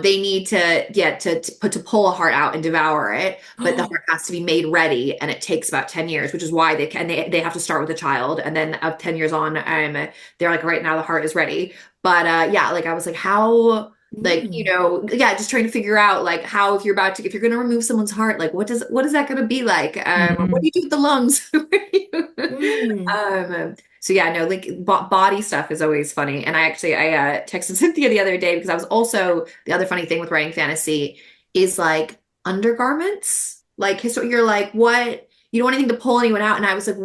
they need to pull a heart out and devour it. But the heart has to be made ready, and it takes about 10 years, which is why they have to start with a child, and then 10 years on, they're like, right now the heart is ready. But like I was like, how. Like, just trying to figure out like how if you're going to remove someone's heart, like what is that going to be like? What do you do with the lungs? Like body stuff is always funny. And I texted Cynthia the other day because I was also the other funny thing with writing fantasy is like undergarments. Like so you're like, what? You don't want anything to pull anyone out. And I was like,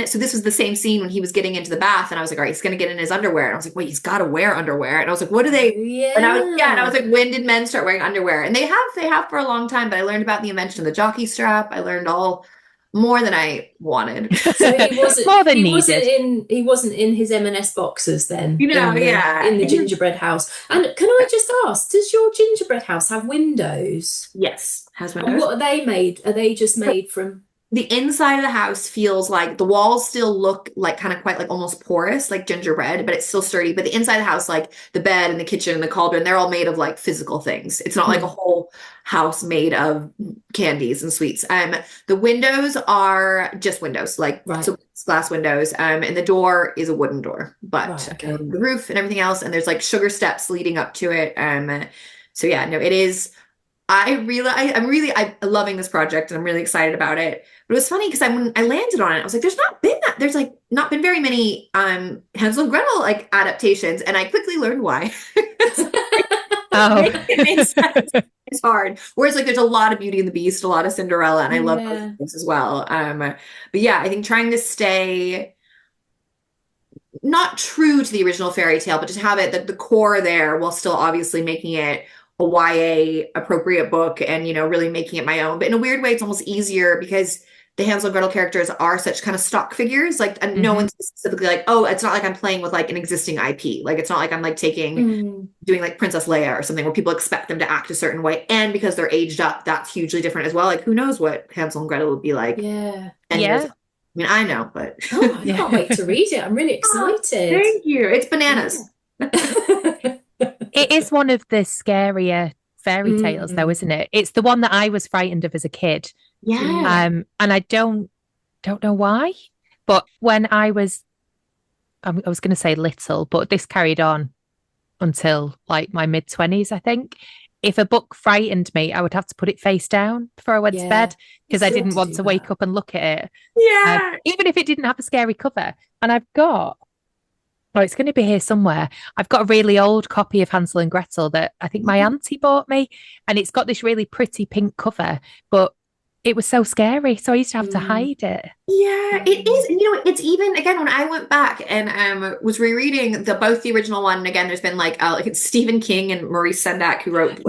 so this was the same scene when he was getting into the bath. And I was like, all right, he's going to get in his underwear. And I was like, wait, he's got to wear underwear. And I was like, what do they? Yeah. And I was like, when did men start wearing underwear? And they have for a long time, but I learned about the invention of the jockey strap. I learned all more than I wanted. So he wasn't more than he needed. Wasn't in his M&S boxes then. In the gingerbread house. And can I just ask, does your gingerbread house have windows? Yes, has windows. And what are they made? Are they just made from the inside of the house feels like the walls still look like kind of quite like almost porous, like gingerbread, but it's still sturdy. But the inside of the house, like the bed and the kitchen and the cauldron, they're all made of like physical things. It's not like a whole house made of candies and sweets. The windows are just windows, like so glass windows. And the door is a wooden door, but the roof and everything else, and there's like sugar steps leading up to it. So yeah, no, it is. I'm loving this project and I'm really excited about it. But it was funny because when I landed on it, I was like, there's like not been very many Hansel and Gretel like adaptations, and I quickly learned why. It makes sense. It's hard. Whereas like there's a lot of Beauty and the Beast, a lot of Cinderella, and I love those things as well. But yeah, I think trying to stay not true to the original fairy tale, but just have it the core there while still obviously making it a YA appropriate book and, you know, really making it my own. But in a weird way, it's almost easier because the Hansel and Gretel characters are such kind of stock figures. Like, and no one's specifically like, oh, it's not like I'm playing with like an existing IP. Like, it's not like I'm like doing like Princess Leia or something where people expect them to act a certain way. And because they're aged up, that's hugely different as well. Like, who knows what Hansel and Gretel would be like? Yeah. I mean, I know, but I can't wait to read it. I'm really excited. Thank you. It's bananas. It is one of the scarier fairy tales, though, isn't it? It's the one that I was frightened of as a kid. Yeah. And I don't know why, but when I was going to say little, but this carried on until like my mid-20s, I think. If a book frightened me, I would have to put it face down before I went to bed because I didn't want to wake up and look at it. Yeah. Even if it didn't have a scary cover. And I've got, it's going to be here somewhere. I've got a really old copy of Hansel and Gretel that I think my auntie bought me. And it's got this really pretty pink cover, but it was so scary. So I used to have to hide it. Yeah, it is. And you know, it's even again when I went back and was rereading both the original one, and again, there's been like it's Stephen King and Maurice Sendak who wrote.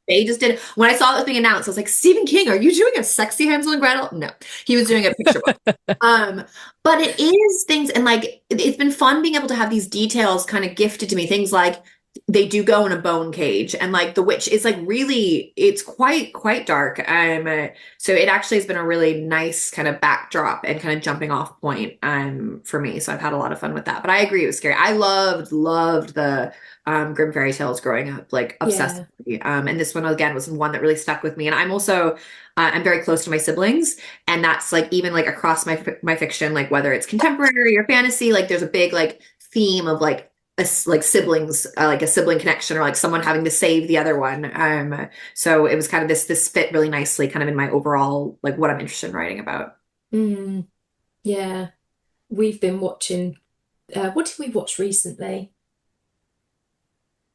They just did. When I saw it was being announced, I was like, Stephen King, are you doing a sexy Hansel and Gretel? No, he was doing a picture book. But it is things, and like it's been fun being able to have these details kind of gifted to me. Things like they do go in a bone cage, and like the witch is like really, it's quite dark. So it actually has been a really nice kind of backdrop and kind of jumping off point for me. So I've had a lot of fun with that. But I agree, it was scary. I loved the Grimm fairy tales growing up, like obsessively. And this one again was one that really stuck with me. And I'm also I'm very close to my siblings, and that's like even like across my fiction, like whether it's contemporary or fantasy, like there's a big like theme of like siblings, like a sibling connection, or like someone having to save the other one. So it was kind of this fit really nicely kind of in my overall, like what I'm interested in writing about. Yeah. We've been watching, what did we watch recently?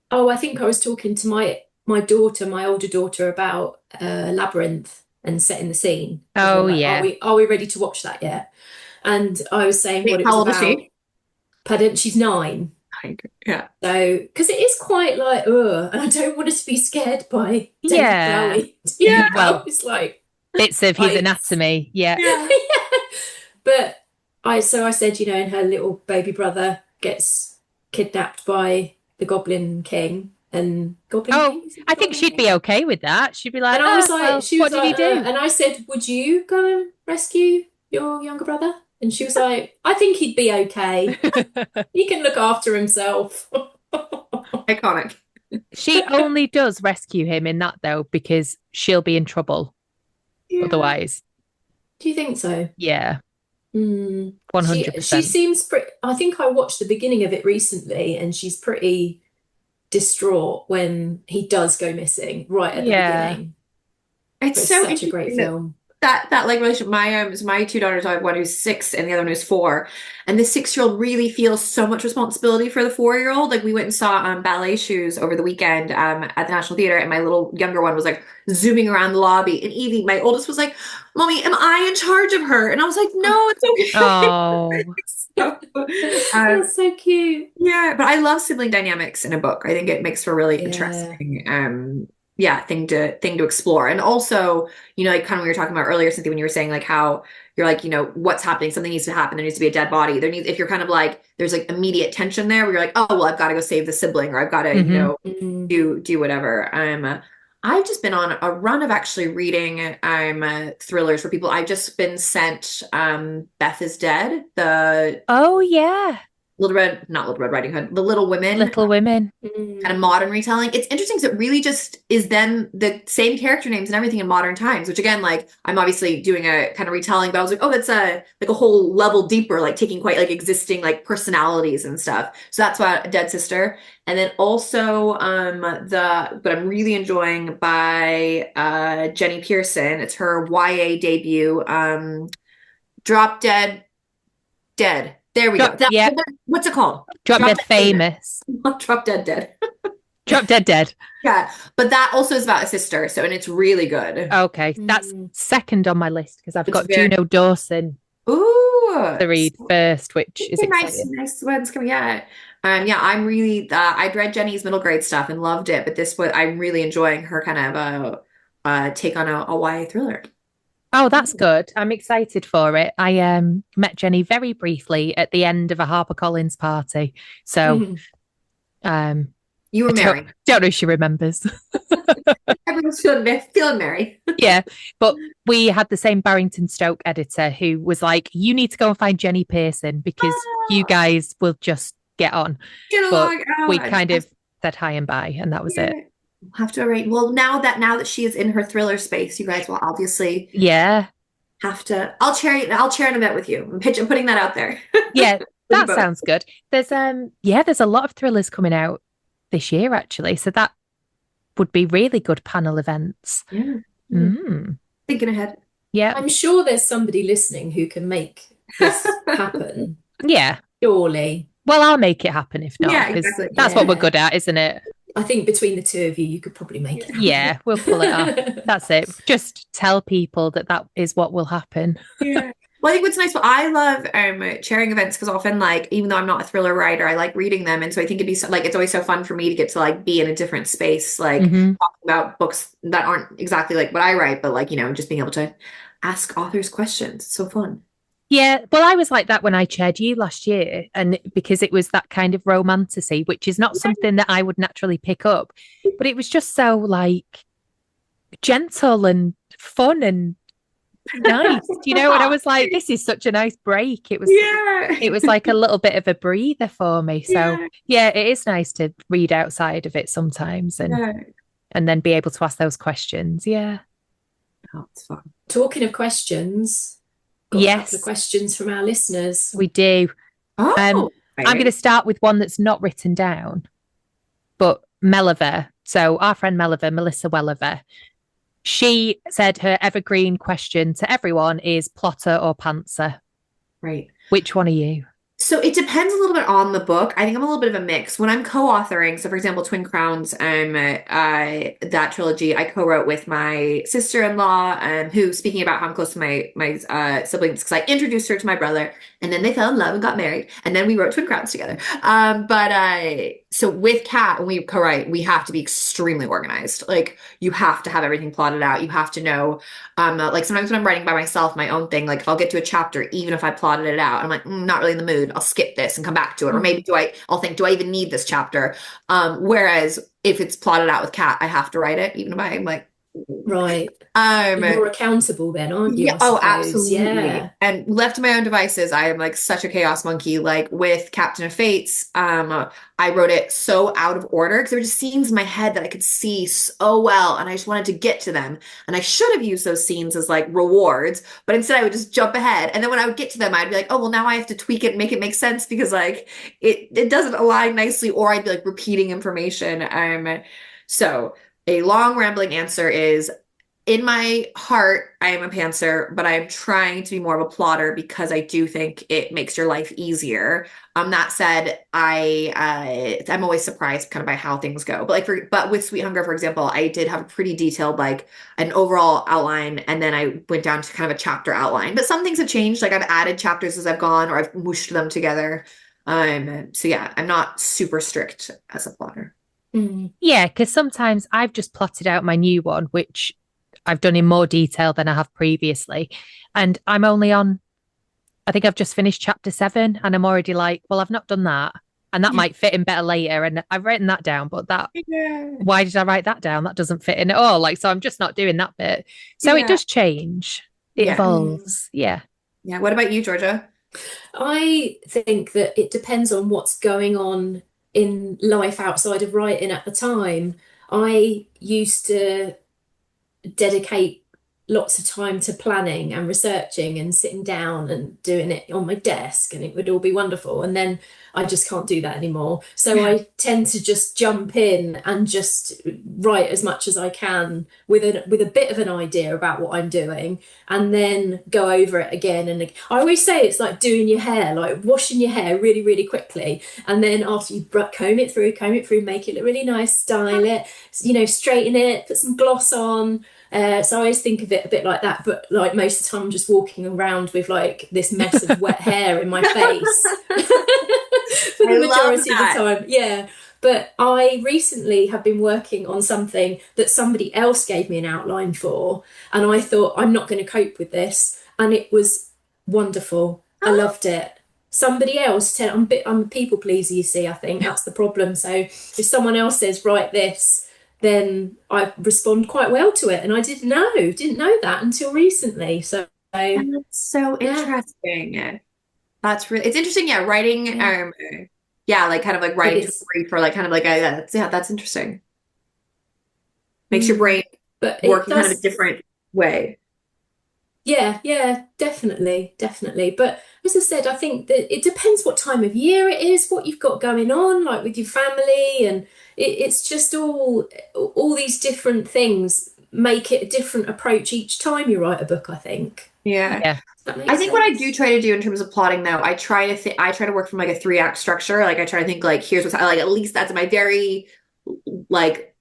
Oh, I think I was talking to my older daughter about Labyrinth and setting the scene. Oh, like, yeah. Are we ready to watch that yet? And I was saying what it was How old about. is she? Pardon, she's 9. Yeah. So, because it is quite like, and I don't want her to be scared by David Bowie. Yeah. Well, it's like bits of his anatomy. Yeah. But I said, you know, and her little baby brother gets kidnapped by the Goblin King, and I think she'd be okay with that. She'd be like, and I was like, what did he do? And I said, would you go and rescue your younger brother? And she was like, I think he'd be okay. He can look after himself. Iconic. She only does rescue him in that, though, because she'll be in trouble otherwise. Do you think so? Yeah. 100%. She seems pretty. I think I watched the beginning of it recently, and she's pretty distraught when he does go missing right at the beginning. It's such a great film. That like relationship. My 2 daughters, I have one who's 6 and the other one who's 4, and the 6-year-old really feels so much responsibility for the 4-year-old. Like we went and saw ballet shoes over the weekend at the National Theater, and my little younger one was like zooming around the lobby, and Evie, my oldest, was like, "Mommy, am I in charge of her?" And I was like, "No, it's okay." Oh, that's so cute. Yeah, but I love sibling dynamics in a book. I think it makes for really interesting thing to explore. And also, you know, like kind of we were talking about earlier, Cynthia, when you were saying like how you're like, you know, what's happening, something needs to happen, there needs to be a dead body, if you're kind of like there's like immediate tension there where you're like, oh well, I've got to go save the sibling, or I've got to you know do whatever. I've just been on a run of actually reading thrillers for people. I've just been sent Beth is Dead, the Oh yeah, Not Little Red Riding Hood, The Little Women Little Women. kind of modern retelling. It's interesting because it really just is them the same character names and everything in modern times, which again, like I'm obviously doing a kind of retelling, but I was like, oh, that's a like a whole level deeper, like taking quite like existing like personalities and stuff. So that's why Dead Sister. And then also but I'm really enjoying by Jenny Pearson. It's her YA debut, Drop Dead Dead. There we go. Yeah. What's it called? Drop Dead Famous. Not Drop Dead Dead. Drop Dead Dead. Yeah, but that also is about a sister, so and it's really good. Okay, that's second on my list because I've got very... Juno Dawson to read first, which is exciting. Nice ones coming out. Yeah, I'm really. I'd read Jenny's middle grade stuff and loved it, but this was I'm really enjoying her kind of take on a YA thriller. Oh, that's good. I'm excited for it. I met Jenny very briefly at the end of a HarperCollins party. So you were married. Don't know if she remembers. Everyone's feeling merry. Yeah. But we had the same Barrington Stoke editor who was like, you need to go and find Jenny Pearson because you guys will just get on. Get along. We kind of said hi and bye, and that was it. We'll have to arrange. Well, now that she is in her thriller space, you guys will obviously have to. I'll chair an event with you. I'm putting that out there. Yeah, that sounds good. There's a lot of thrillers coming out this year actually, so that would be really good panel events. Yeah. Thinking ahead. Yeah, I'm sure there's somebody listening who can make this happen. Yeah, surely. Well, I'll make it happen if not. Yeah, exactly. That's what we're good at, isn't it? I think between the two of you, you could probably make it. Yeah, we'll pull it off. That's it. Just tell people that is what will happen. Yeah. Well, I think what's nice, but I love chairing events because often, like, even though I'm not a thriller writer, I like reading them, and so I think it'd be like it's always so fun for me to get to like be in a different space, like talking about books that aren't exactly like what I write, but like just being able to ask authors questions. It's so fun. Yeah, well, I was like that when I chaired you last year, and because it was that kind of romantasy, which is not something that I would naturally pick up, but it was just so like gentle and fun and nice, and I was like, this is such a nice break. It was like a little bit of a breather for me. So yeah, it is nice to read outside of it sometimes and then be able to ask those questions. Yeah. Oh, it's fun. Talking of questions. Got a couple of questions from our listeners. We do. I'm going to start with one that's not written down, but Melliver. So our friend Melliver, Melissa Welliver, she said her evergreen question to everyone is plotter or pantser. Right. Which one are you? So it depends a little bit on the book. I think I'm a little bit of a mix. When I'm co-authoring, so for example, Twin Crowns, that trilogy I co-wrote with my sister-in-law, who, speaking about how I'm close to my siblings, because I introduced her to my brother, and then they fell in love and got married, and then we wrote Twin Crowns together. So with Kat, when we co-write, we have to be extremely organized. Like, you have to have everything plotted out. You have to know, like sometimes when I'm writing by myself, my own thing, like if I'll get to a chapter, even if I plotted it out, I'm like, not really in the mood. I'll skip this and come back to it. Or maybe I'll think, do I even need this chapter? Whereas if it's plotted out with Kat, I have to write it, even if I'm like, right. You're more accountable then, aren't you? Yeah. Oh, absolutely. Yeah. And left to my own devices, I am like such a chaos monkey. Like with Captain of Fates, I wrote it so out of order because there were just scenes in my head that I could see so well, and I just wanted to get to them. And I should have used those scenes as like rewards, but instead I would just jump ahead. And then when I would get to them, I'd be like, oh, well, now I have to tweak it and make it make sense because like it doesn't align nicely, or I'd be like repeating information. So a long rambling answer is, in my heart, I am a pantser, but I'm trying to be more of a plotter because I do think it makes your life easier. That said, I'm always surprised kind of by how things go. But with Sweet Hunger, for example, I did have a pretty detailed, like an overall outline, and then I went down to kind of a chapter outline. But some things have changed. Like I've added chapters as I've gone, or I've whooshed them together. So yeah, I'm not super strict as a plotter. Yeah, because sometimes I've just plotted out my new one, which I've done in more detail than I have previously. And I'm only on, I think I've just finished chapter 7, and I'm already like, well, I've not done that. and that might fit in better later. And I've written that down, but Yeah. why did I write that down? That doesn't fit in at all. Like, so I'm just not doing that bit. So it Yeah. does change. It Yeah. evolves. Yeah. Yeah. What about you, Georgia? I think that it depends on what's going on in life outside of writing at the time. I used to dedicate lots of time to planning and researching and sitting down and doing it on my desk, and it would all be wonderful. And then I just can't do that anymore. So I tend to just jump in and just write as much as I can with a bit of an idea about what I'm doing, and then go over it again. And I always say it's like doing your hair, like washing your hair really, really quickly. And then after you comb it through, make it look really nice, style it, straighten it, put some gloss on. So I always think of it a bit like that, but like most of the time I'm just walking around with like this mess of wet hair in my face for the majority of the time. Yeah. But I recently have been working on something that somebody else gave me an outline for, and I thought, I'm not going to cope with this. And it was wonderful. I loved it. Somebody else I'm a people pleaser, you see, I think that's the problem. So if someone else says, write this, then I respond quite well to it. And I didn't know that until recently. So That's so interesting. That's really, it's interesting. Yeah. Writing, like kind of like writing to a brief, or like kind of like, that's interesting. Makes your brain work in kind of a different way. Yeah, definitely. But as I said, I think that it depends what time of year it is, what you've got going on, like with your family, and it's just all these different things make it a different approach each time you write a book, I think. Yeah. I think what I do try to do in terms of plotting, though, I try to work from like a 3-act structure. Like I try to think like, here's what's like, at least that's my very like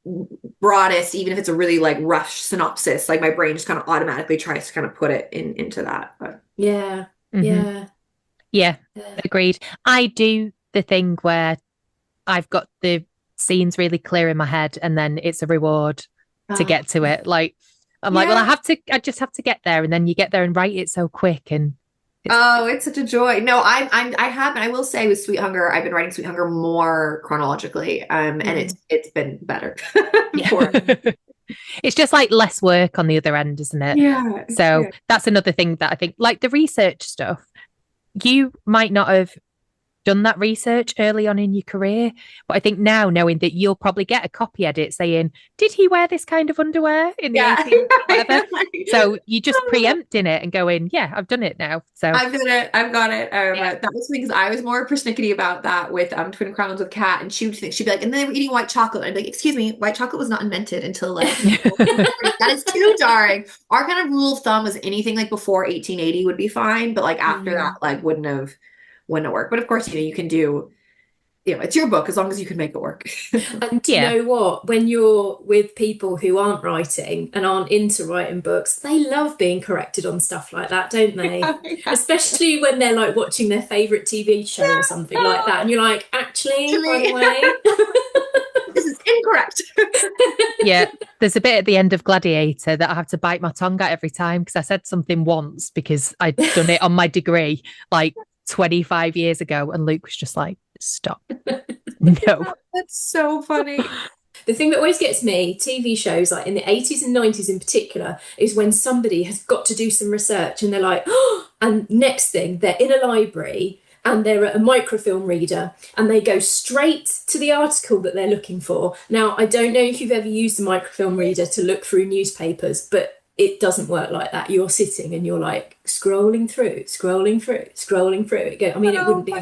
broadest, even if it's a really like rush synopsis, like my brain just kind of automatically tries to kind of put it into that. But yeah. Agreed. I do the thing where I've got the scenes really clear in my head, and then it's a reward to get to it. Like I'm like, well, I just have to get there, and then you get there and write it so quick, and it's such a joy. No, I have, and I will say with Sweet Hunger, I've been writing Sweet Hunger more chronologically, and it's been better. It's just like less work on the other end, isn't it? Yeah. So that's another thing that I think, like the research stuff, you might not have done that research early on in your career, but I think now, knowing that you'll probably get a copy edit saying, did he wear this kind of underwear in the 18th, whatever? So you just preempting it and going, yeah, I've done it now. So I've done it. I've got it. That was because I was more persnickety about that with Twin Crowns with Kat, and she'd be like, and then they were eating white chocolate. I'd be like, excuse me, white chocolate was not invented until like that is too jarring. Our kind of rule of thumb was anything like before 1880 would be fine, but like after that, like wouldn't have worked. But of course, you can do, it's your book as long as you can make it work. And you know what? When you're with people who aren't writing and aren't into writing books, they love being corrected on stuff like that, don't they? Especially when they're like watching their favorite TV show or something like that, and you're like, actually, by the way, this is incorrect. Yeah, there's a bit at the end of Gladiator that I have to bite my tongue at every time because I said something once because I'd done it on my degree like 25 years ago, and Luke was just like, stop. No. That's so funny. The thing that always gets me, TV shows like in the 80s and 90s in particular, is when somebody has got to do some research and they're like, oh, and next thing they're in a library and they're at a microfilm reader and they go straight to the article that they're looking for. Now, I don't know if you've ever used a microfilm reader to look through newspapers, but it doesn't work like that. You're sitting and you're like scrolling through. I mean, it wouldn't be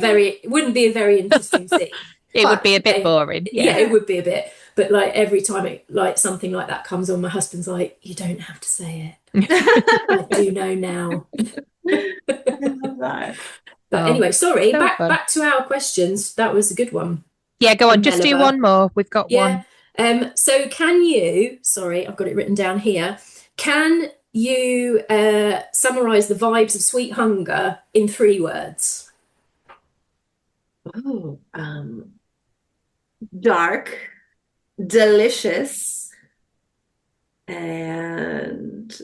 a very interesting scene. It would be a bit boring. Yeah, it would be a bit. But like every time like something like that comes on, my husband's like, you don't have to say it. I do know now. I love that. But anyway, sorry, back to our questions. That was a good one. Yeah, go on, just do one more. We've got one. So can you, sorry, I've got it written down here. Can you summarize the vibes of Sweet Hunger in 3 words? Oh, dark, delicious, and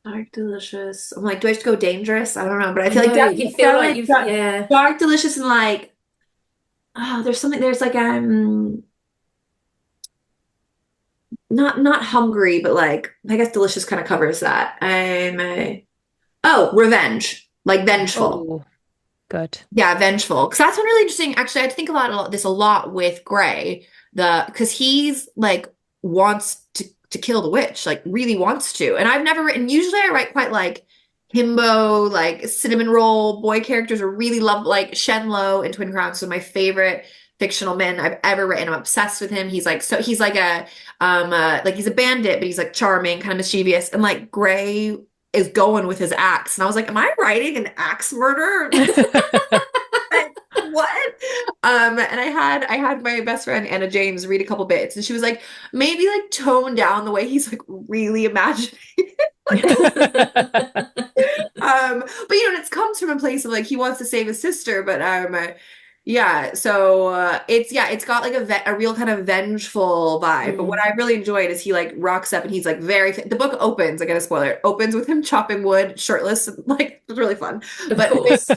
Dark Delicious. I'm like, do I have to go dangerous? I don't know, but I I feel like know dark, you feel like you've, dark, yeah. dark Delicious and like, oh, there's like not hungry, but like I guess delicious kind of covers that. Oh, revenge, like vengeful. Oh, good. Yeah, vengeful. Because that's one really interesting. Actually, I think about this a lot with Gray, the because he's like wants to kill the witch, like really wants to. And I've never written. Usually, I write quite like himbo, like cinnamon roll boy characters, or really love like Shenlo and Twin Crowns. So my favorite fictional men I've ever written. I'm obsessed with him. He's like so he's like he's a bandit, but he's like charming, kind of mischievous, and like Gray is going with his axe. And I was like, am I writing an axe murder? What? And I had my best friend Anna James read a couple bits, and she was like, maybe like tone down the way he's like really imagining. But you know, it comes from a place of like he wants to save his sister, but yeah, so it's got like a real kind of vengeful vibe. But what I really enjoyed is he like rocks up and he's like the book opens, I got a spoiler, it opens with him chopping wood shirtless, like it's really fun. Of But course.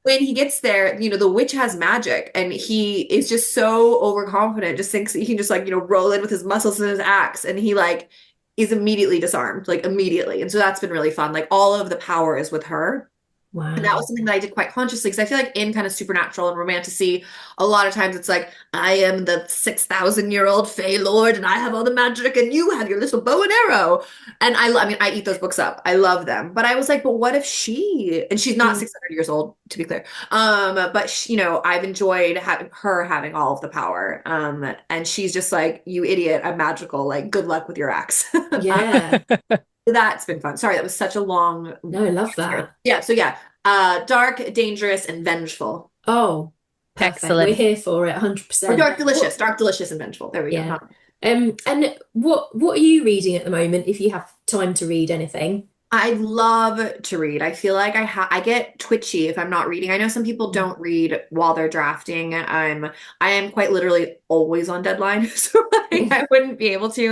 when he gets there, you know, the witch has magic and he is just so overconfident, just thinks that he can just like, you know, roll in with his muscles and his axe, and he like is immediately disarmed, like immediately. And so that's been really fun. Like all of the power is with her. And that Wow. was something that I did quite consciously because I feel like in kind of supernatural and romantasy, a lot of times it's like, I am the 6,000-year-old Fey Lord and I have all the magic and you have your little bow and arrow. And I mean, I eat those books up. I love them. But I was like, but what if and she's not 600 years old, to be clear. But you know, I've enjoyed having all of the power. And she's just like, you idiot, I'm magical. Like, good luck with your axe. Yeah. That's been fun. Sorry, that was such a long No, I love answer. that. Yeah, so yeah, dark, dangerous, and vengeful. Oh, perfect. We're Excellent. here for it, Or 100%. dark, delicious, and vengeful. There we go. Yeah. And what are you reading at the moment if you have time to read anything? I love to read. I feel like I get twitchy if I'm not reading. I know some people don't read while they're drafting. I am quite literally always on deadline, so like, I wouldn't be able to.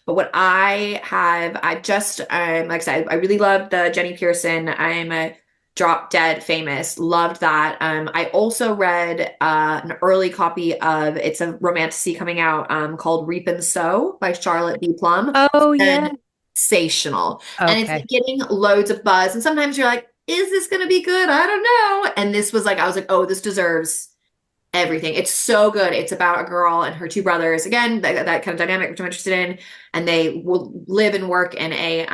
But what I just like I said, I really love the Jenny Pearson. I'm a Drop Dead Famous. Loved that. I also read an early copy of it's a romantasy coming out called Reap and Sow by Charlotte B. Plum. Oh, yeah. And sensational. And it's Okay. like getting loads of buzz. And sometimes you're like, is this going to be good? I don't know. And this was like, I was like, oh, this deserves everything. It's so good. It's about a girl and her two brothers. Again, that kind of dynamic which I'm interested in. And they will live and work in a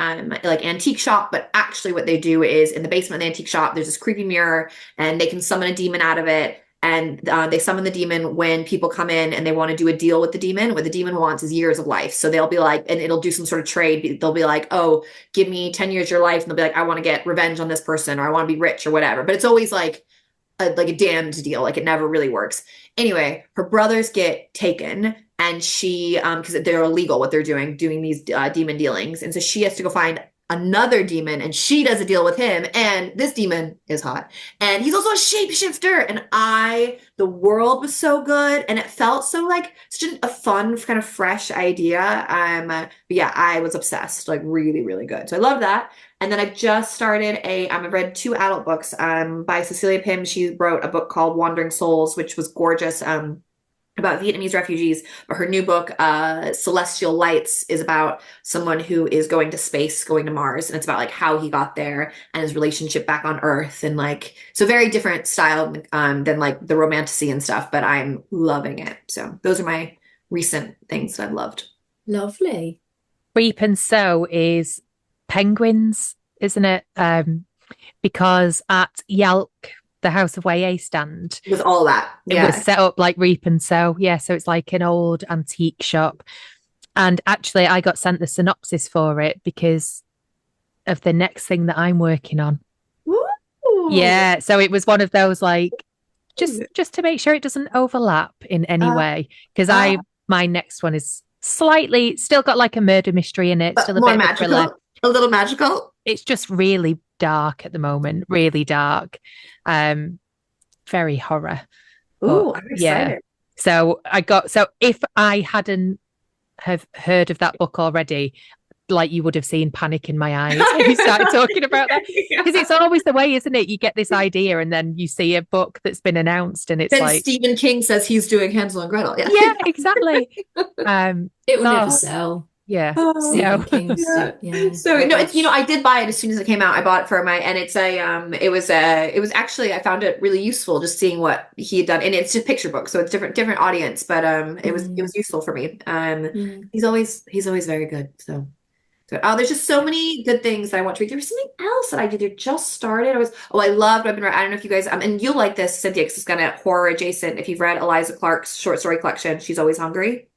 like antique shop. But actually what they do is in the basement of the antique shop, there's this creepy mirror and they can summon a demon out of it. And they summon the demon when people come in and they want to do a deal with the demon. What the demon wants is years of life. So they'll be like, and it'll do some sort of trade. They'll be like, oh, give me 10 years of your life. And they'll be like, I want to get revenge on this person or I want to be rich or whatever. But it's always like a damned deal. Like it never really works. Anyway, her brothers get taken and she, because they're illegal what they're doing these demon dealings. And so she has to go find another demon and she does a deal with him. And this demon is hot. And he's also a shapeshifter. And the world was so good. And it felt so like such a fun, kind of fresh idea. But yeah, I was obsessed, like really, really good. So I love that. And then I just started I've read 2 adult books by Cecilia Pym. She wrote a book called Wandering Souls, which was gorgeous, about Vietnamese refugees. But her new book, Celestial Lights, is about someone who is going to space, going to Mars. And it's about like how he got there and his relationship back on Earth. And like, so very different style than like the romantasy and stuff, but I'm loving it. So those are my recent things that I've loved. Lovely. Reap and Sow is penguins, isn't it? Because at Yalk, the House of YA stand, With all that. it was set up like Reap and Sow. Yeah, so it's like an old antique shop. And actually, I got sent the synopsis for it because of the next thing that I'm working on. Ooh. Yeah, so it was one of those like just to make sure it doesn't overlap in any way because my next one is slightly still got like a murder mystery in it, still a more bit of a thriller. magical. A little magical. It's just really dark at the moment, really dark. Very horror. Ooh, But, I'm excited. So if I hadn't have heard of that book already, like you would have seen panic in my eyes when you started talking about that. Because it's always the way, isn't it? You get this idea and then you see a book that's been announced and it's then like Stephen King says he's doing Hansel and Gretel. yeah, exactly. It will never sell. Yeah. Stephen King's So no, it's, I did buy it as soon as it came out. I bought it for and it's it was actually, I found it really useful just seeing what he had done, and it's just picture book, so it's different audience, but it was useful for me. He's always very good. So there's just so many good things that I want to read. There was something else that I did. It just started. I loved. I don't know if you guys and you'll like this, Cynthia, because it's kind of horror adjacent. If you've read Eliza Clark's short story collection, She's Always Hungry.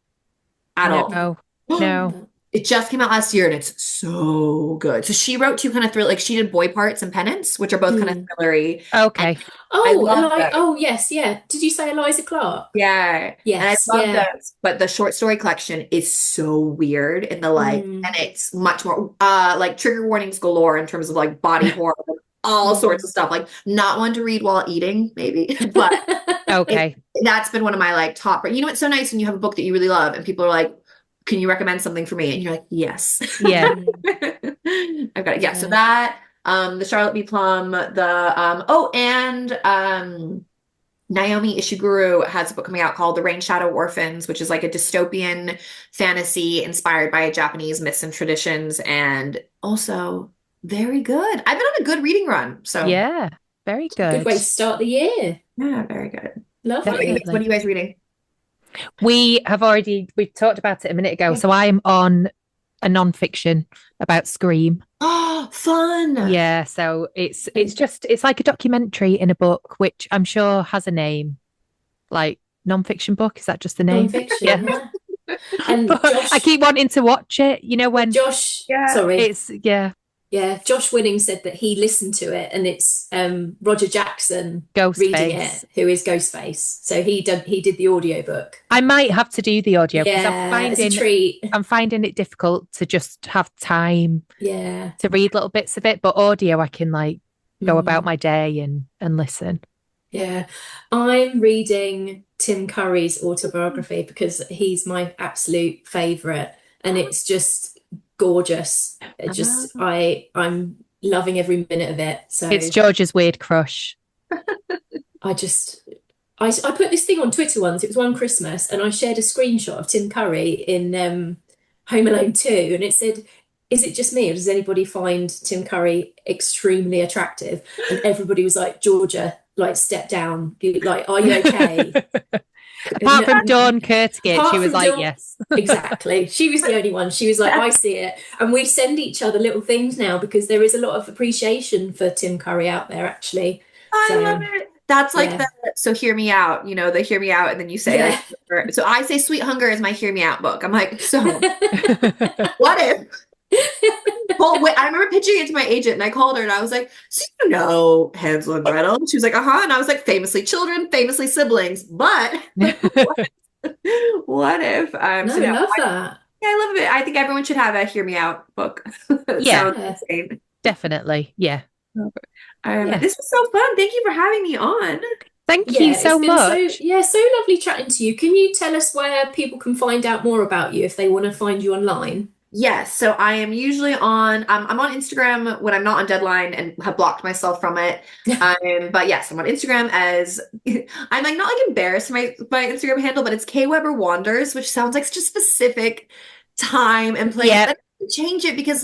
No. It just came out last year and it's so good. So she wrote two kind of she did Boy Parts and Penance, which are both kind of thrillery. Okay. Yes, yeah. Did you say Eliza Clark? Yeah. Yes. And I love those. But the short story collection is so weird in the and it's much more like trigger warnings galore in terms of like body horror, all sorts of stuff. Like not one to read while eating, maybe. But okay. That's been one of my like top. You know what's so nice when you have a book that you really love and people are like, can you recommend something for me? And you're like, yes. Yeah. I've got it. Yeah. So that, the Charlotte B. Plum, and Naomi Ishiguro has a book coming out called The Rain Shadow Orphans, which is like a dystopian fantasy inspired by Japanese myths and traditions, and also very good. I've been on a good reading run. So yeah, very good. Good way to start the year. Yeah, very good. Lovely. What are you guys reading? We talked about it a minute ago. So I'm on a non-fiction about Scream. Oh, fun. Yeah. So it's like a documentary in a book, which I'm sure has a name. Like non-fiction book. Is that just the name? Non-fiction, yeah. And Josh, I keep wanting to watch it. When Josh, Josh Winning said that he listened to it, and it's Roger Jackson reading it, who is Ghostface. So he did the audiobook. I might have to do the audio because it's a treat. I'm finding it difficult to just have time to read little bits of it, but audio I can like go about my day and listen. Yeah. I'm reading Tim Curry's autobiography because he's my absolute favorite, and it's just gorgeous. I'm loving every minute of it. So it's George's weird crush. I put this thing on Twitter once. It was one Christmas, and I shared a screenshot of Tim Curry in Home Alone 2, and it said, "Is it just me, or does anybody find Tim Curry extremely attractive?" And everybody was like, "Georgia, like step down. Like, are you okay?" Apart from Dawn Kurtgate, she was like, yes. Exactly. She was the only one. She was like, I see it. And we send each other little things now because there is a lot of appreciation for Tim Curry out there, actually. I love it. That's like so hear me out, the hear me out, and then you say so I say Sweet Hunger is my hear me out book. I'm like, so what if I remember pitching it to my agent, and I called her and I was like, so Hansel and Gretel? And she was like, and I was like, famously children, famously siblings, but what if I love that. Yeah, I love it. I think everyone should have a hear me out book. Yeah, definitely. Yeah. This was so fun. Thank you for having me on. Thank you so much. So lovely chatting to you. Can you tell us where people can find out more about you if they want to find you online? Yes, so I am usually I'm on Instagram when I'm not on deadline and have blocked myself from it. But yes, I'm on Instagram as I'm like not like embarrassed by my Instagram handle, but it's K Webber Wanders, which sounds like such a specific time and place. Yeah. Change it because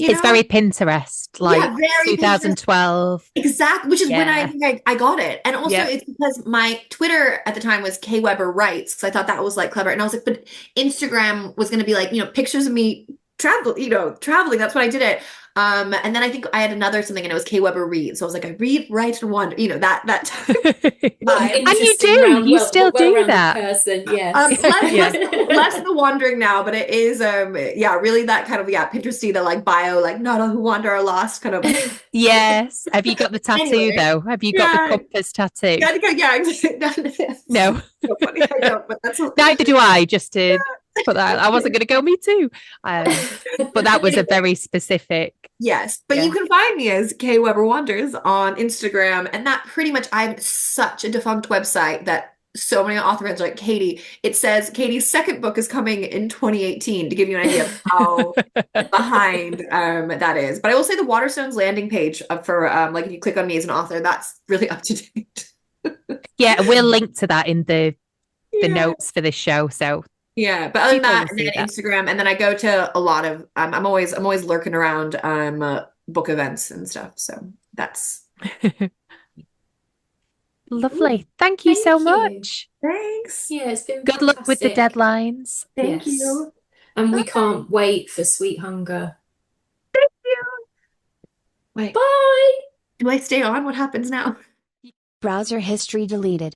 it's very Pinterest, like very 2012. Pinterest. Exactly, which is when I think I got it. And also it's because my Twitter at the time was K Webber Writes, because I thought that was like clever. And I was like, but Instagram was going to be like, pictures of me traveling. That's when I did it. And then I think I had another something, and it was K Webber Reads. So I was like, I read, write, and wander. that. And you do. You still do that. Person, yes. Less the wandering now, but it is really that kind of Pinteresty, the like bio, like not all who wander are lost kind of. Yes. Have you got the tattoo though? Have you got the compass tattoo? No. So funny. I don't, but that's neither do I. Just to put that, I wasn't going to go me too. But that was a very specific. Yes, but you can find me as K Webber Wanders on Instagram, and that pretty much, I have such a defunct website that so many author friends are like, Katie, it says Katie's second book is coming in 2018 to give you an idea of how behind that is. But I will say the Waterstones landing page for like if you click on me as an author, that's really up to date. Yeah, we'll link to that in the Yeah. notes for this show. So Yeah, but other than people that, will and see then that. Instagram, and then I go to a lot of I'm always lurking around book events and stuff. So that's Lovely. Thank you so Thank you. much. thanks. Yeah, it's been Good luck with the fantastic. deadlines. Thank Yes. you. And we Bye. can't wait for Sweet Hunger. Wait, Bye. do I stay on? What happens now? Browser history deleted.